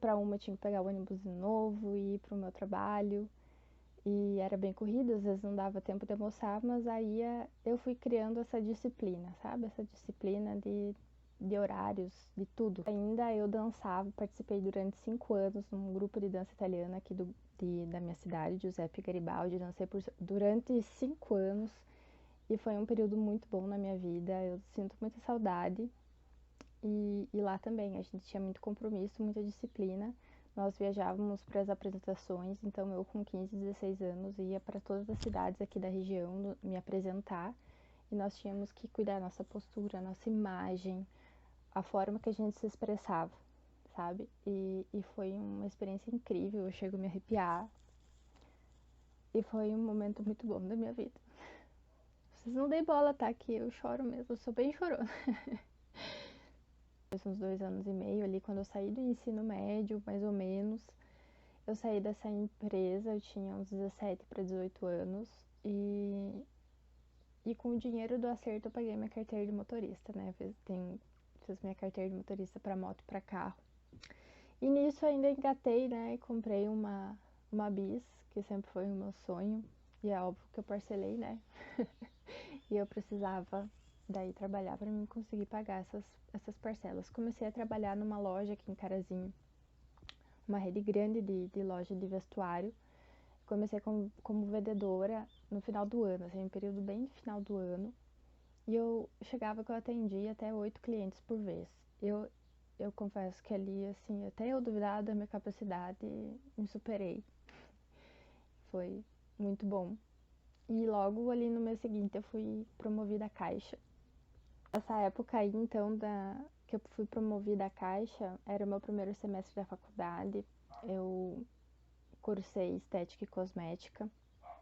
para 1 eu tinha que pegar o ônibus de novo e ir pro meu trabalho. E era bem corrido, às vezes não dava tempo de almoçar, mas aí eu fui criando essa disciplina, sabe? Essa disciplina de horários, de tudo. Ainda eu dançava, participei durante 5 anos num grupo de dança italiana aqui da minha cidade, Giuseppe Garibaldi. Dancei durante 5 anos e foi um período muito bom na minha vida. Eu sinto muita saudade. E lá também a gente tinha muito compromisso, muita disciplina. Nós viajávamos para as apresentações, então eu com 15, 16 anos ia para todas as cidades aqui da região me apresentar e nós tínhamos que cuidar da nossa postura, nossa imagem, a forma que a gente se expressava, sabe? E foi uma experiência incrível, eu chego a me arrepiar e foi um momento muito bom da minha vida. Vocês não dêem bola, tá? Que eu choro mesmo, eu sou bem chorona. Uns 2 anos e meio ali, quando eu saí do ensino médio, mais ou menos, eu saí dessa empresa, eu tinha uns 17 para 18 anos e com o dinheiro do acerto eu paguei minha carteira de motorista, né? Fiz minha carteira de motorista para moto e para carro. E nisso ainda engatei, né? E comprei uma Bis, que sempre foi o meu sonho. E é óbvio que eu parcelei, né? E eu precisava daí trabalhar para mim conseguir pagar essas parcelas. Comecei a trabalhar numa loja aqui em Carazinho, uma rede grande de loja de vestuário. Comecei como vendedora no final do ano, assim, um período bem final do ano. E eu chegava que eu atendia até 8 clientes por vez. Eu confesso que ali, assim, até eu duvidava da minha capacidade, me superei. Foi muito bom. E logo ali no mês seguinte eu fui promovida a caixa. Essa época aí, então, que eu fui promovida a caixa, era o meu primeiro semestre da faculdade. Eu cursei estética e cosmética,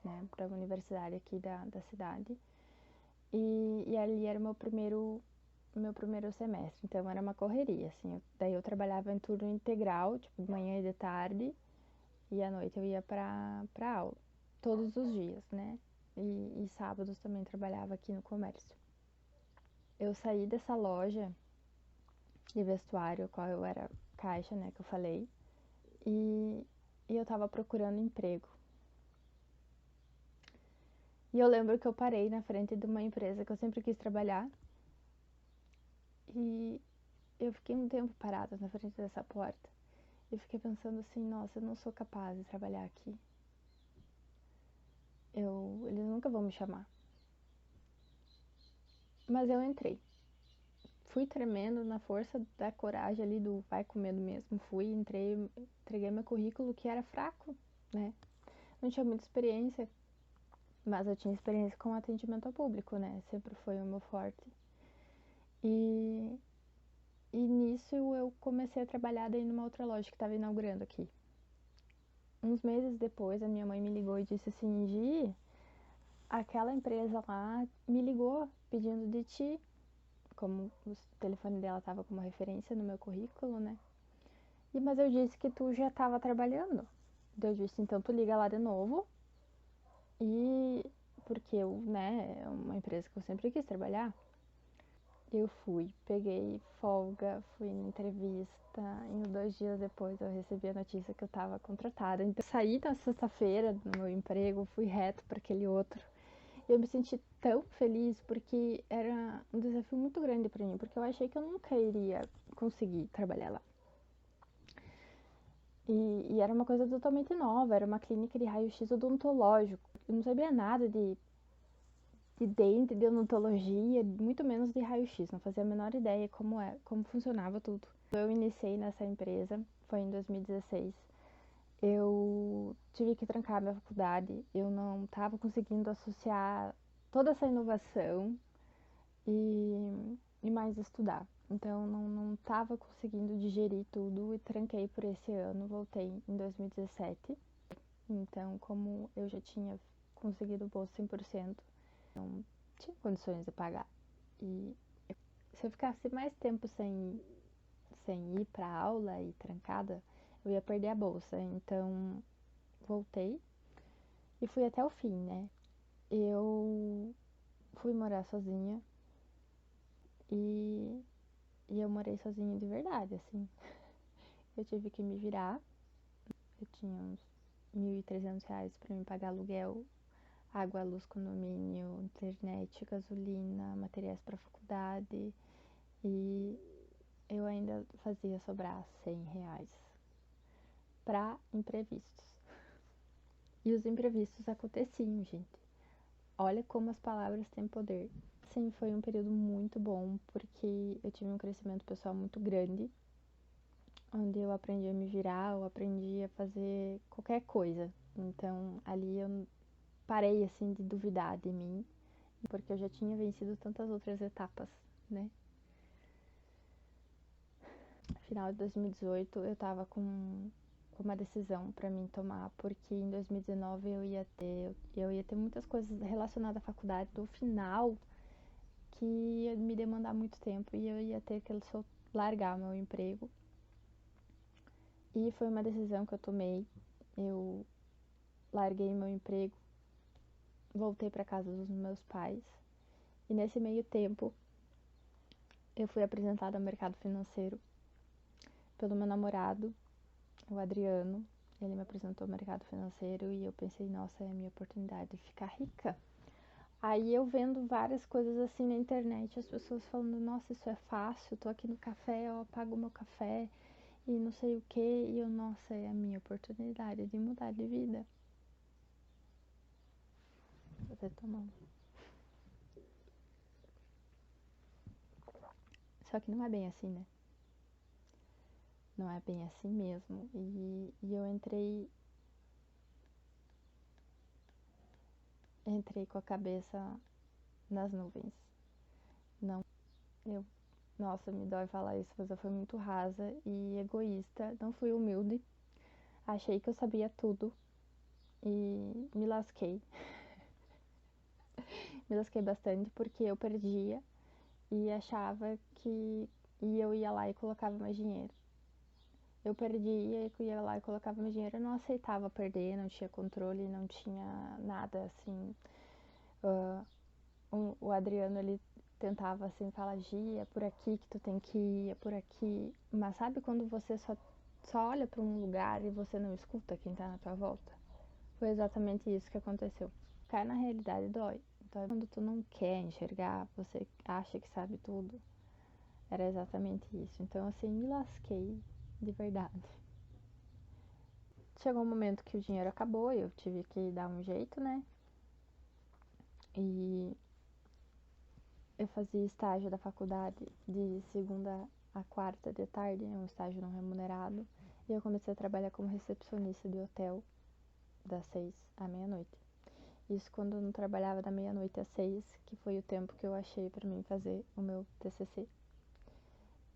né, para a universidade aqui da cidade. E ali era o meu primeiro semestre, então era uma correria, assim. Daí eu trabalhava em turno integral, tipo, de manhã e de tarde, e à noite eu ia pra aula, todos os dias, né? E sábados também trabalhava aqui no comércio. Eu saí dessa loja de vestuário, qual eu era caixa, né, que eu falei, e eu tava procurando emprego. E eu lembro que eu parei na frente de uma empresa que eu sempre quis trabalhar, e eu fiquei um tempo parada na frente dessa porta. E fiquei pensando assim, nossa, eu não sou capaz de trabalhar aqui. Eles nunca vão me chamar. Mas eu entrei. Fui tremendo na força da coragem ali do vai com medo mesmo. Fui, entrei, entreguei meu currículo que era fraco, né? Não tinha muita experiência, mas eu tinha experiência com atendimento ao público, né? Sempre foi o meu forte. E nisso eu comecei a trabalhar daí numa outra loja que estava inaugurando aqui. Uns meses depois, a minha mãe me ligou e disse assim, Gi, aquela empresa lá me ligou pedindo de ti, como o telefone dela estava como referência no meu currículo, né? Mas eu disse que tu já estava trabalhando. Eu disse, então tu liga lá de novo. E porque né, é uma empresa que eu sempre quis trabalhar. Eu fui, peguei folga, fui na entrevista e 2 dias depois eu recebi a notícia que eu estava contratada. Então eu saí na sexta-feira do meu emprego, fui reto para aquele outro. Eu me senti tão feliz porque era um desafio muito grande para mim, porque eu achei que eu nunca iria conseguir trabalhar lá. E era uma coisa totalmente nova, era uma clínica de raio-x odontológico. Eu não sabia nada de dente, de odontologia, muito menos de raio-x, não fazia a menor ideia como funcionava tudo. Eu iniciei nessa empresa, foi em 2016. Eu tive que trancar minha faculdade, eu não estava conseguindo associar toda essa inovação e mais estudar. Então não tava conseguindo digerir tudo e tranquei por esse ano, voltei em 2017. Então, como eu já tinha conseguido o bolso 100%, não tinha condições de pagar. E se eu ficasse mais tempo sem ir pra aula e trancada, eu ia perder a bolsa. Então, voltei e fui até o fim, né? Eu fui morar sozinha e eu morei sozinha de verdade, assim. Eu tive que me virar. Eu tinha uns R$ 1.300 para me pagar aluguel, água, luz, condomínio, internet, gasolina, materiais para faculdade. E eu ainda fazia sobrar R$ 100 para imprevistos. E os imprevistos aconteciam, gente. Olha como as palavras têm poder. Sim, foi um período muito bom, porque eu tive um crescimento pessoal muito grande, onde eu aprendi a me virar, eu aprendi a fazer qualquer coisa. Então, ali eu parei, assim, de duvidar de mim, porque eu já tinha vencido tantas outras etapas, né? No final de 2018, eu tava com uma decisão para mim tomar, porque em 2019 eu ia ter muitas coisas relacionadas à faculdade do final que ia me demandar muito tempo e eu ia ter que largar meu emprego. E foi uma decisão que eu tomei. Eu larguei meu emprego, voltei para casa dos meus pais e nesse meio tempo eu fui apresentada ao mercado financeiro pelo meu namorado, o Adriano. Ele me apresentou ao mercado financeiro e eu pensei, nossa, é a minha oportunidade de ficar rica. Aí eu vendo várias coisas assim na internet, as pessoas falando, nossa, isso é fácil, tô aqui no café, eu pago o meu café e não sei o que, e eu, nossa, é a minha oportunidade de mudar de vida. Você tomou. Só que não é bem assim, né? Não é bem assim mesmo. E eu entrei com a cabeça nas nuvens. Não, eu, nossa, me dói falar isso, mas eu fui muito rasa e egoísta, não fui humilde. Achei que eu sabia tudo e me lasquei. Me lasquei bastante porque eu perdia e achava que eu ia lá e colocava mais dinheiro. Eu perdia e ia lá e colocava meu dinheiro. Eu não aceitava perder, não tinha controle, não tinha nada assim. O Adriano, ele tentava assim falar, Gi, é por aqui que tu tem que ir, é por aqui. Mas sabe quando você só olha para um lugar e você não escuta quem tá na tua volta? Foi exatamente isso que aconteceu. Cair na realidade dói. Então, quando tu não quer enxergar, você acha que sabe tudo. Era exatamente isso. Então, assim, me lasquei de verdade. Chegou um momento que o dinheiro acabou e eu tive que dar um jeito, né? E eu fazia estágio da faculdade de segunda a quarta de tarde, um estágio não remunerado. E eu comecei a trabalhar como recepcionista de hotel das 6 à meia-noite. Isso quando eu não trabalhava da meia-noite às 6, que foi o tempo que eu achei para mim fazer o meu TCC.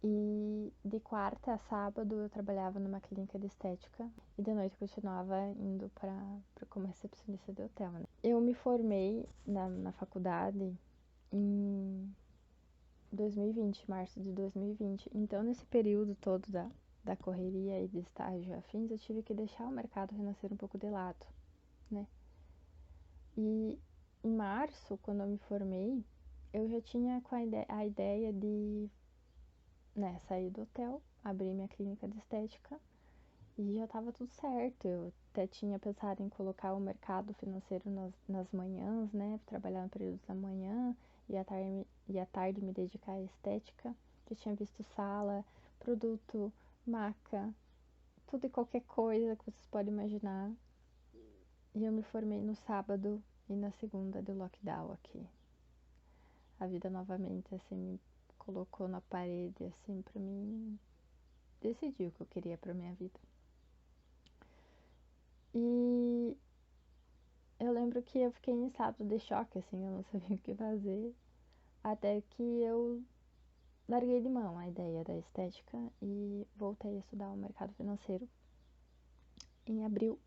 E de quarta a sábado eu trabalhava numa clínica de estética e de noite eu continuava indo para como recepcionista de hotel, né? Eu me formei na faculdade em 2020, março de 2020. Então, nesse período todo da correria e de estágio afins, eu tive que deixar o mercado financeiro um pouco de lado, né? E em março, quando eu me formei, eu já tinha com a ideia de, né, sair do hotel, abrir minha clínica de estética e já estava tudo certo. Eu até tinha pensado em colocar o mercado financeiro nas manhãs, né, trabalhar no período da manhã e à tarde me dedicar à estética. Já tinha visto sala, produto, maca, tudo e qualquer coisa que vocês podem imaginar. E eu me formei no sábado e na segunda do lockdown aqui. A vida novamente, assim, me colocou na parede, assim, pra mim decidir o que eu queria pra minha vida. E eu lembro que eu fiquei em estado de choque, assim, eu não sabia o que fazer. Até que eu larguei de mão a ideia da estética e voltei a estudar o mercado financeiro em abril.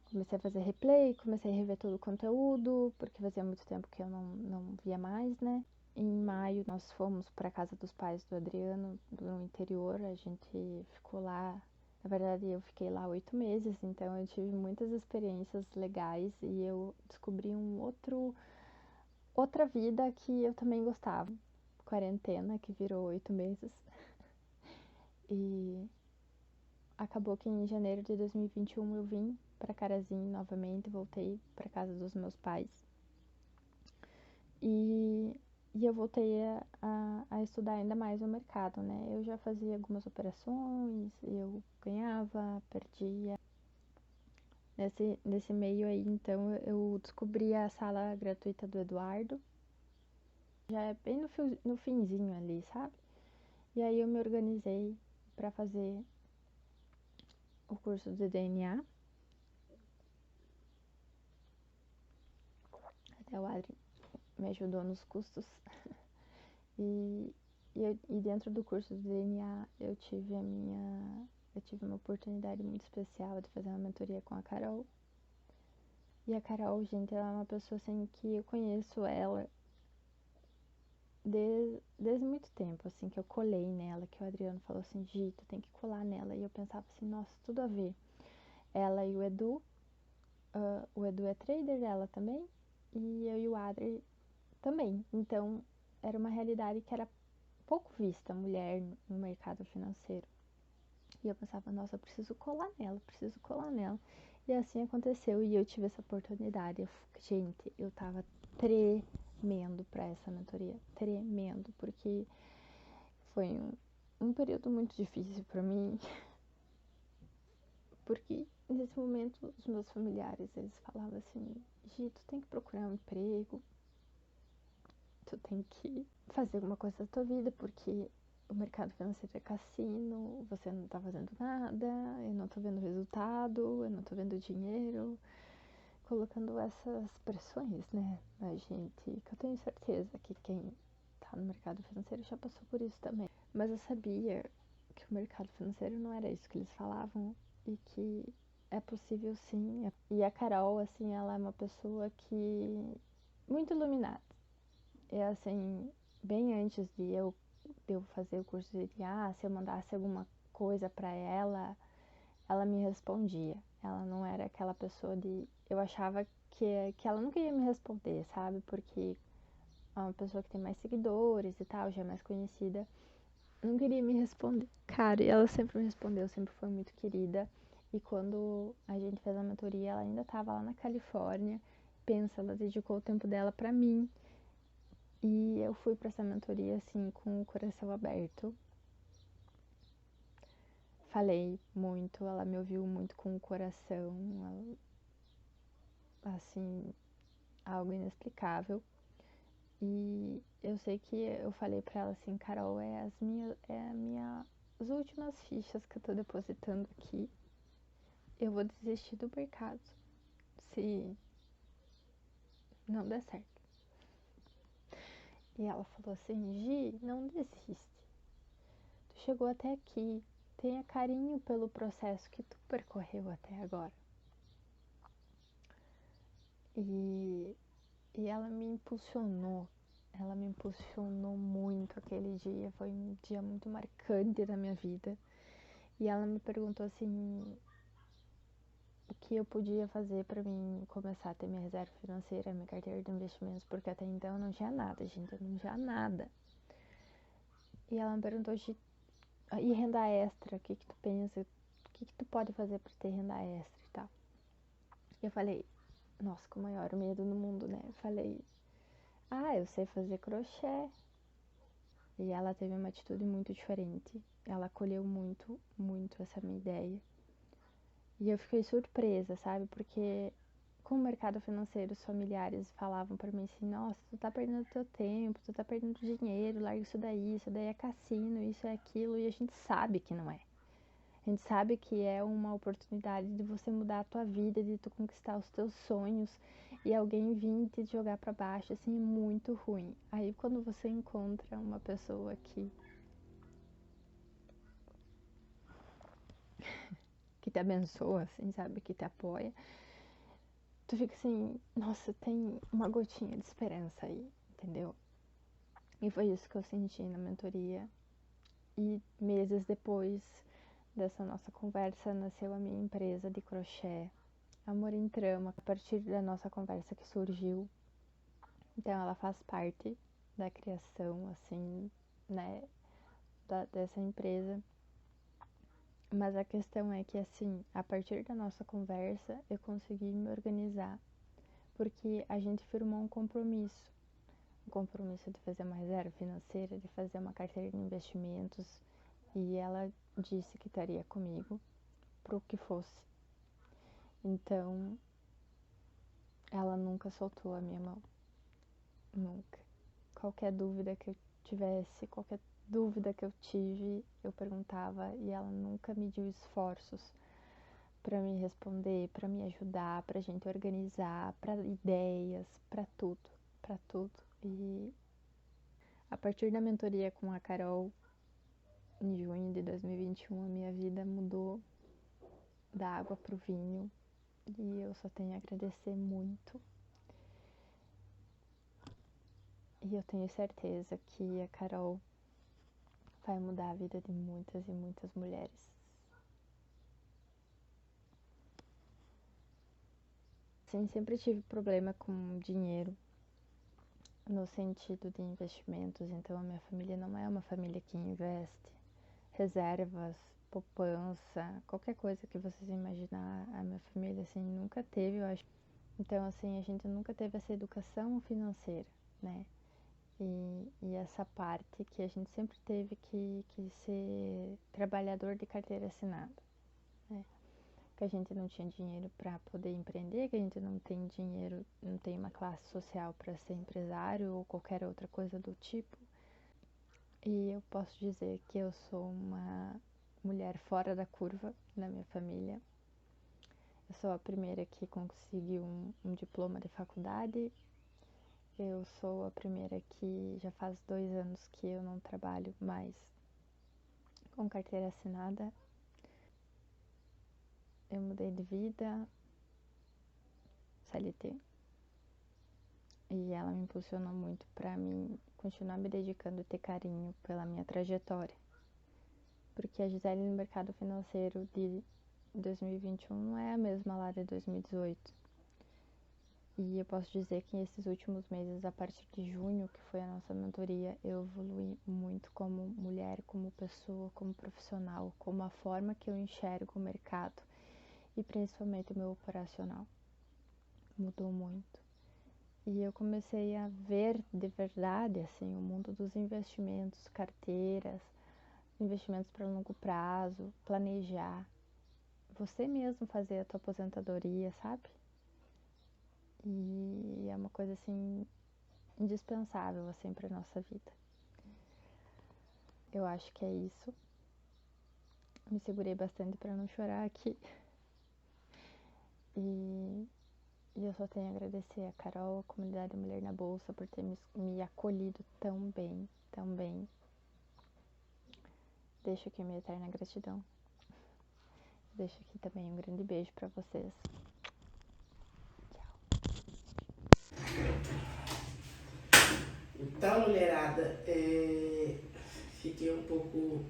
Comecei a fazer replay, comecei a rever todo o conteúdo, porque fazia muito tempo que eu não via mais, né? Em maio nós fomos para casa dos pais do Adriano, no interior, a gente ficou lá. Na verdade, eu fiquei lá 8 meses, então eu tive muitas experiências legais e eu descobri outra vida que eu também gostava. Quarentena, que virou 8 meses. E acabou que em janeiro de 2021 eu vim para Carazinho novamente, voltei para casa dos meus pais. E eu voltei a estudar ainda mais o mercado, né? Eu já fazia algumas operações, eu ganhava, perdia. Nesse meio aí, então, eu descobri a sala gratuita do Eduardo. Já é bem no finzinho ali, sabe? E aí eu me organizei para fazer o curso de DNA. Até o Adri me ajudou nos custos. E dentro do curso de DNA eu tive uma oportunidade muito especial de fazer uma mentoria com a Carol. E a Carol, gente, ela é uma pessoa assim que eu conheço ela desde muito tempo, assim, que eu colei nela, que o Adriano falou assim, Gi, tu tem que colar nela. E eu pensava assim, nossa, tudo a ver. Ela e o Edu é trader, ela também, e eu e o Adri também. Então, era uma realidade que era pouco vista, mulher no mercado financeiro. E eu pensava, nossa, eu preciso colar nela, preciso colar nela. E assim aconteceu e eu tive essa oportunidade. Gente, eu tava tremendo pra essa mentoria, tremendo, porque foi um período muito difícil pra mim, porque nesse momento os meus familiares, eles falavam assim, Gi, tu tem que procurar um emprego, tu tem que fazer alguma coisa da tua vida, porque o mercado financeiro é cassino, você não tá fazendo nada, eu não tô vendo resultado, eu não tô vendo dinheiro, colocando essas pressões, né, na gente, que eu tenho certeza que quem tá no mercado financeiro já passou por isso também. Mas eu sabia que o mercado financeiro não era isso que eles falavam e que é possível sim. E a Carol, assim, ela é uma pessoa que muito iluminada. É assim, bem antes de eu fazer o curso de IA, se eu mandasse alguma coisa para ela, ela me respondia. Ela não era aquela pessoa de. Eu achava que ela nunca ia me responder, sabe? Porque é uma pessoa que tem mais seguidores e tal, já é mais conhecida. Não queria me responder. Cara, e ela sempre me respondeu, sempre foi muito querida. E quando a gente fez a mentoria, ela ainda tava lá na Califórnia. Pensa, ela dedicou o tempo dela para mim. E eu fui para essa mentoria assim com o coração aberto. Falei muito, ela me ouviu muito com o coração, assim, algo inexplicável. E eu sei que eu falei para ela assim, Carol, as últimas fichas que eu tô depositando aqui. Eu vou desistir do mercado se não der certo. E ela falou assim, Gi, não desiste. Tu chegou até aqui, tenha carinho pelo processo que tu percorreu até agora. E ela me impulsionou muito aquele dia, foi um dia muito marcante da minha vida. E ela me perguntou assim, o que eu podia fazer para mim começar a ter minha reserva financeira, minha carteira de investimentos, porque até então eu não tinha nada, gente, eu não tinha nada. E ela me perguntou, e renda extra, o que tu pensa, o que tu pode fazer para ter renda extra e tal. E eu falei, nossa, com o maior medo no mundo, né? Eu falei, eu sei fazer crochê. E ela teve uma atitude muito diferente. Ela acolheu muito, muito essa minha ideia. E eu fiquei surpresa, sabe? Porque com o mercado financeiro, os familiares falavam pra mim assim, nossa, tu tá perdendo teu tempo, tu tá perdendo dinheiro, larga isso daí é cassino, isso é aquilo, e a gente sabe que não é. A A gente sabe que é uma oportunidade de você mudar a tua vida, de tu conquistar os teus sonhos, e alguém vir te jogar pra baixo, assim, é muito ruim. Aí quando você encontra uma pessoa que te abençoa, assim, sabe, que te apoia, tu fica assim, nossa, tem uma gotinha de esperança aí, entendeu? E foi isso que eu senti na mentoria. E meses depois dessa nossa conversa, nasceu a minha empresa de crochê, Amor em Trama, a partir da nossa conversa que surgiu. Então ela faz parte da criação, assim, né, dessa empresa. Mas a questão é que, assim, a partir da nossa conversa, eu consegui me organizar, porque a gente firmou um compromisso de fazer uma reserva financeira, de fazer uma carteira de investimentos, e ela disse que estaria comigo pro que fosse. Então, ela nunca soltou a minha mão, nunca. Qualquer dúvida que eu tivesse, qualquer dúvida que eu tive, eu perguntava e ela nunca mediu esforços para me responder, para me ajudar, pra gente organizar, para ideias, para tudo, para tudo. E a partir da mentoria com a Carol, em junho de 2021, a minha vida mudou da água pro vinho e eu só tenho a agradecer muito. E eu tenho certeza que a Carol vai mudar a vida de muitas e muitas mulheres. Sim, sempre tive problema com dinheiro, no sentido de investimentos, então a minha família não é uma família que investe. Reservas, poupança, qualquer coisa que vocês imaginar, a minha família, assim, nunca teve, eu acho. Então, assim, a gente nunca teve essa educação financeira, né? E essa parte que a gente sempre teve que ser trabalhador de carteira assinada, né? Que a gente não tinha dinheiro para poder empreender, que a gente não tem dinheiro, não tem uma classe social para ser empresário ou qualquer outra coisa do tipo. E eu posso dizer que eu sou uma mulher fora da curva na minha família. Eu sou a primeira que conseguiu um diploma de faculdade. Eu sou a primeira que já faz 2 anos que eu não trabalho mais com carteira assinada. Eu mudei de vida, CLT. E ela me impulsionou muito para mim continuar me dedicando e ter carinho pela minha trajetória. Porque a Gisele no mercado financeiro de 2021 não é a mesma lá de 2018. E eu posso dizer que nesses últimos meses, a partir de junho, que foi a nossa mentoria, eu evolui muito como mulher, como pessoa, como profissional, como a forma que eu enxergo o mercado e principalmente o meu operacional. Mudou muito. E eu comecei a ver de verdade, assim, o mundo dos investimentos, carteiras, investimentos para longo prazo, planejar. Você mesmo fazer a tua aposentadoria, sabe? E é uma coisa, assim, indispensável, assim, pra nossa vida. Eu acho que é isso. Me segurei bastante para não chorar aqui. E eu só tenho a agradecer a Carol, a comunidade Mulher na Bolsa, por ter me acolhido tão bem, tão bem. Deixo aqui minha eterna gratidão. Deixo aqui também um grande beijo para vocês. Então, mulherada, fiquei um pouco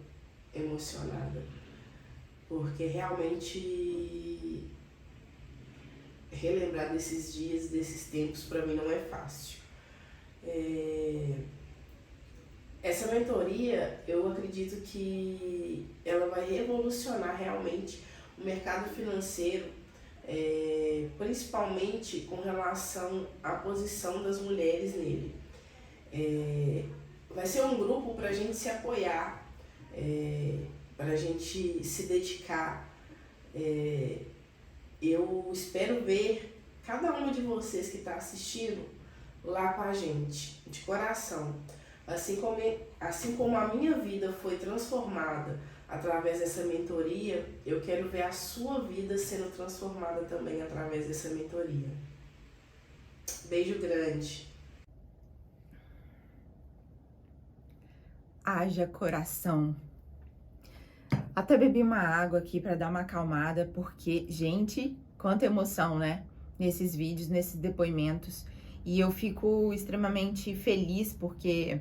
emocionada, porque realmente relembrar desses dias, desses tempos, para mim não é fácil. Essa mentoria, eu acredito que ela vai revolucionar realmente o mercado financeiro, principalmente com relação à posição das mulheres nele. Vai ser um grupo para a gente se apoiar, para a gente se dedicar. Eu espero ver cada uma de vocês que está assistindo lá com a gente, de coração. Assim como a minha vida foi transformada através dessa mentoria, eu quero ver a sua vida sendo transformada também através dessa mentoria. Beijo grande. Haja coração. Até bebi uma água aqui para dar uma acalmada, porque, gente, quanta emoção, né? Nesses vídeos, nesses depoimentos. E eu fico extremamente feliz porque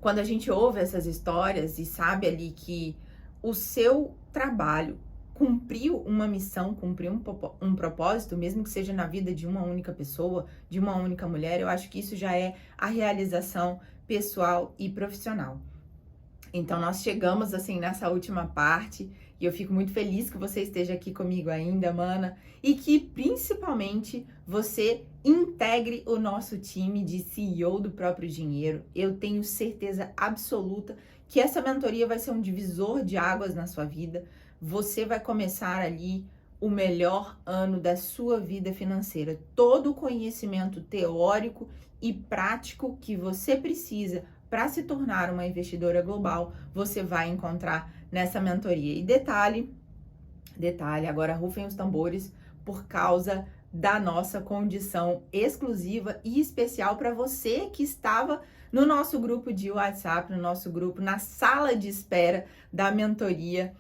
quando a gente ouve essas histórias e sabe ali que o seu trabalho cumpriu uma missão, cumpriu um propósito, mesmo que seja na vida de uma única pessoa, de uma única mulher, eu acho que isso já é a realização pessoal e profissional. Então, nós chegamos, assim, nessa última parte e eu fico muito feliz que você esteja aqui comigo ainda, mana, e que, principalmente, você integre o nosso time de CEO do próprio dinheiro. Eu tenho certeza absoluta que essa mentoria vai ser um divisor de águas na sua vida. Você vai começar ali o melhor ano da sua vida financeira. Todo o conhecimento teórico e prático que você precisa para se tornar uma investidora global, você vai encontrar nessa mentoria. E detalhe, agora rufem os tambores, por causa da nossa condição exclusiva e especial para você que estava no nosso grupo de WhatsApp, no nosso grupo, na sala de espera da mentoria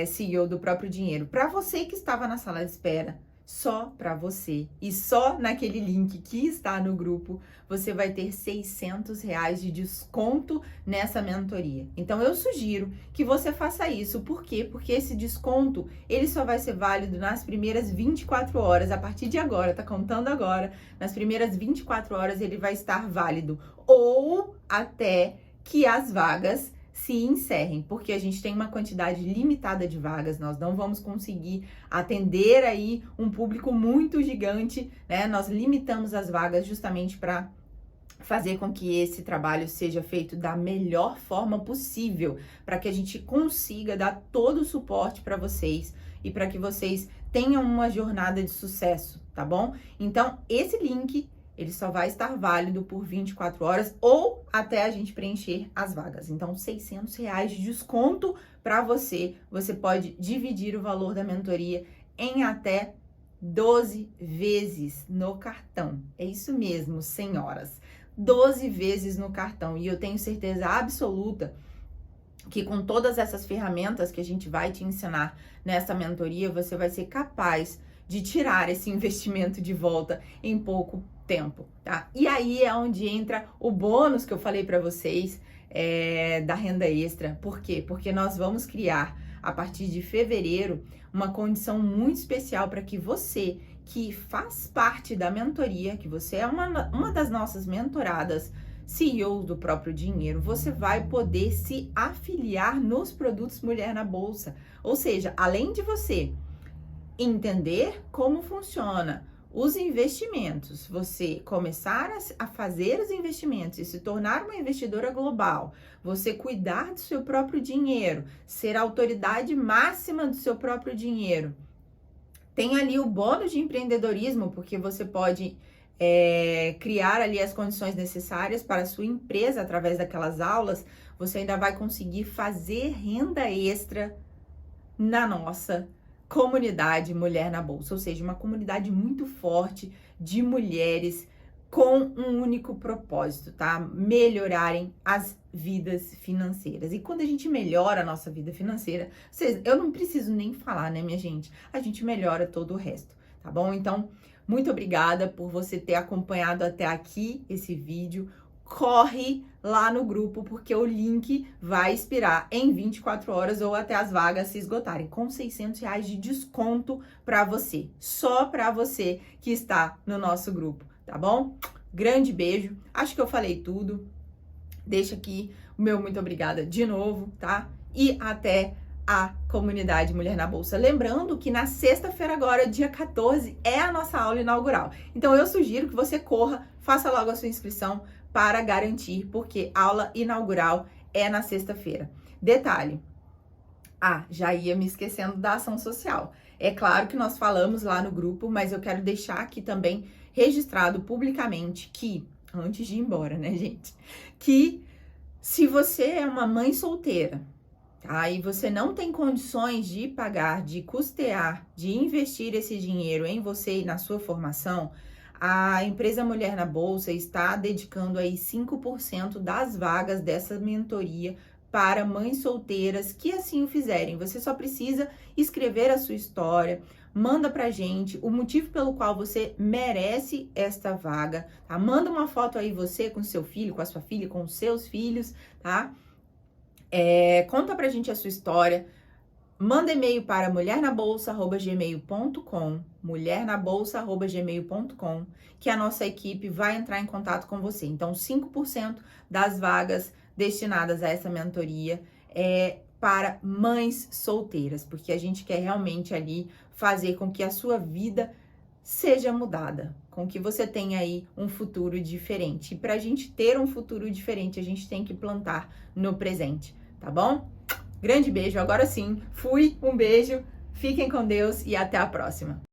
CEO do próprio dinheiro. Para você que estava na sala de espera, só para você e só naquele link que está no grupo, você vai ter R$600 de desconto nessa mentoria. Então eu sugiro que você faça isso. Por quê? Porque esse desconto, ele só vai ser válido nas primeiras 24 horas, a partir de agora, tá contando agora, nas primeiras 24 horas ele vai estar válido, ou até que as vagas se encerrem, porque a gente tem uma quantidade limitada de vagas, nós não vamos conseguir atender aí um público muito gigante, né? Nós limitamos as vagas justamente para fazer com que esse trabalho seja feito da melhor forma possível, para que a gente consiga dar todo o suporte para vocês e para que vocês tenham uma jornada de sucesso, tá bom? Então, esse link ele só vai estar válido por 24 horas ou até a gente preencher as vagas. Então, R$600 de desconto para você. Você pode dividir o valor da mentoria em até 12 vezes no cartão. É isso mesmo, senhoras. 12 vezes no cartão. E eu tenho certeza absoluta que com todas essas ferramentas que a gente vai te ensinar nessa mentoria, você vai ser capaz de tirar esse investimento de volta em pouco tempo, tá? E aí é onde entra o bônus que eu falei para vocês da renda extra. Por quê? Porque nós vamos criar, a partir de fevereiro, uma condição muito especial para que você, que faz parte da mentoria, que você é uma das nossas mentoradas, CEO do próprio dinheiro, você vai poder se afiliar nos produtos Mulher na Bolsa. Ou seja, além de você entender como funciona os investimentos, você começar a fazer os investimentos e se tornar uma investidora global, você cuidar do seu próprio dinheiro, ser a autoridade máxima do seu próprio dinheiro. Tem ali o bônus de empreendedorismo, porque você pode criar ali as condições necessárias para a sua empresa através daquelas aulas. Você ainda vai conseguir fazer renda extra na nossa comunidade Mulher na Bolsa, ou seja, uma comunidade muito forte de mulheres com um único propósito, tá? Melhorarem as vidas financeiras. E quando a gente melhora a nossa vida financeira, eu não preciso nem falar, né, minha gente? A gente melhora todo o resto, tá bom? Então, muito obrigada por você ter acompanhado até aqui esse vídeo. Corre lá no grupo, porque o link vai expirar em 24 horas ou até as vagas se esgotarem, com R$600 de desconto para você, só para você que está no nosso grupo, tá bom? Grande beijo, acho que eu falei tudo, deixa aqui o meu muito obrigada de novo, tá? E até a comunidade Mulher na Bolsa. Lembrando que na sexta-feira agora, dia 14, é a nossa aula inaugural, então eu sugiro que você corra, faça logo a sua inscrição, para garantir, porque aula inaugural é na sexta-feira. Detalhe, já ia me esquecendo da ação social. É claro que nós falamos lá no grupo, mas eu quero deixar aqui também registrado publicamente que, antes de ir embora, né, gente, que se você é uma mãe solteira tá? E você não tem condições de pagar, de custear, de investir esse dinheiro em você e na sua formação, a empresa Mulher na Bolsa está dedicando aí 5% das vagas dessa mentoria para mães solteiras que assim o fizerem. Você só precisa escrever a sua história, manda pra gente o motivo pelo qual você merece esta vaga, tá? Manda uma foto aí você com seu filho, com a sua filha, com os seus filhos, tá? Conta pra gente a sua história. Manda e-mail para mulhernabolsa@gmail.com, mulhernabolsa@gmail.com, que a nossa equipe vai entrar em contato com você. Então, 5% das vagas destinadas a essa mentoria é para mães solteiras, porque a gente quer realmente ali fazer com que a sua vida seja mudada, com que você tenha aí um futuro diferente. E para a gente ter um futuro diferente, a gente tem que plantar no presente, tá bom? Grande beijo, agora sim, fui, um beijo, fiquem com Deus e até a próxima.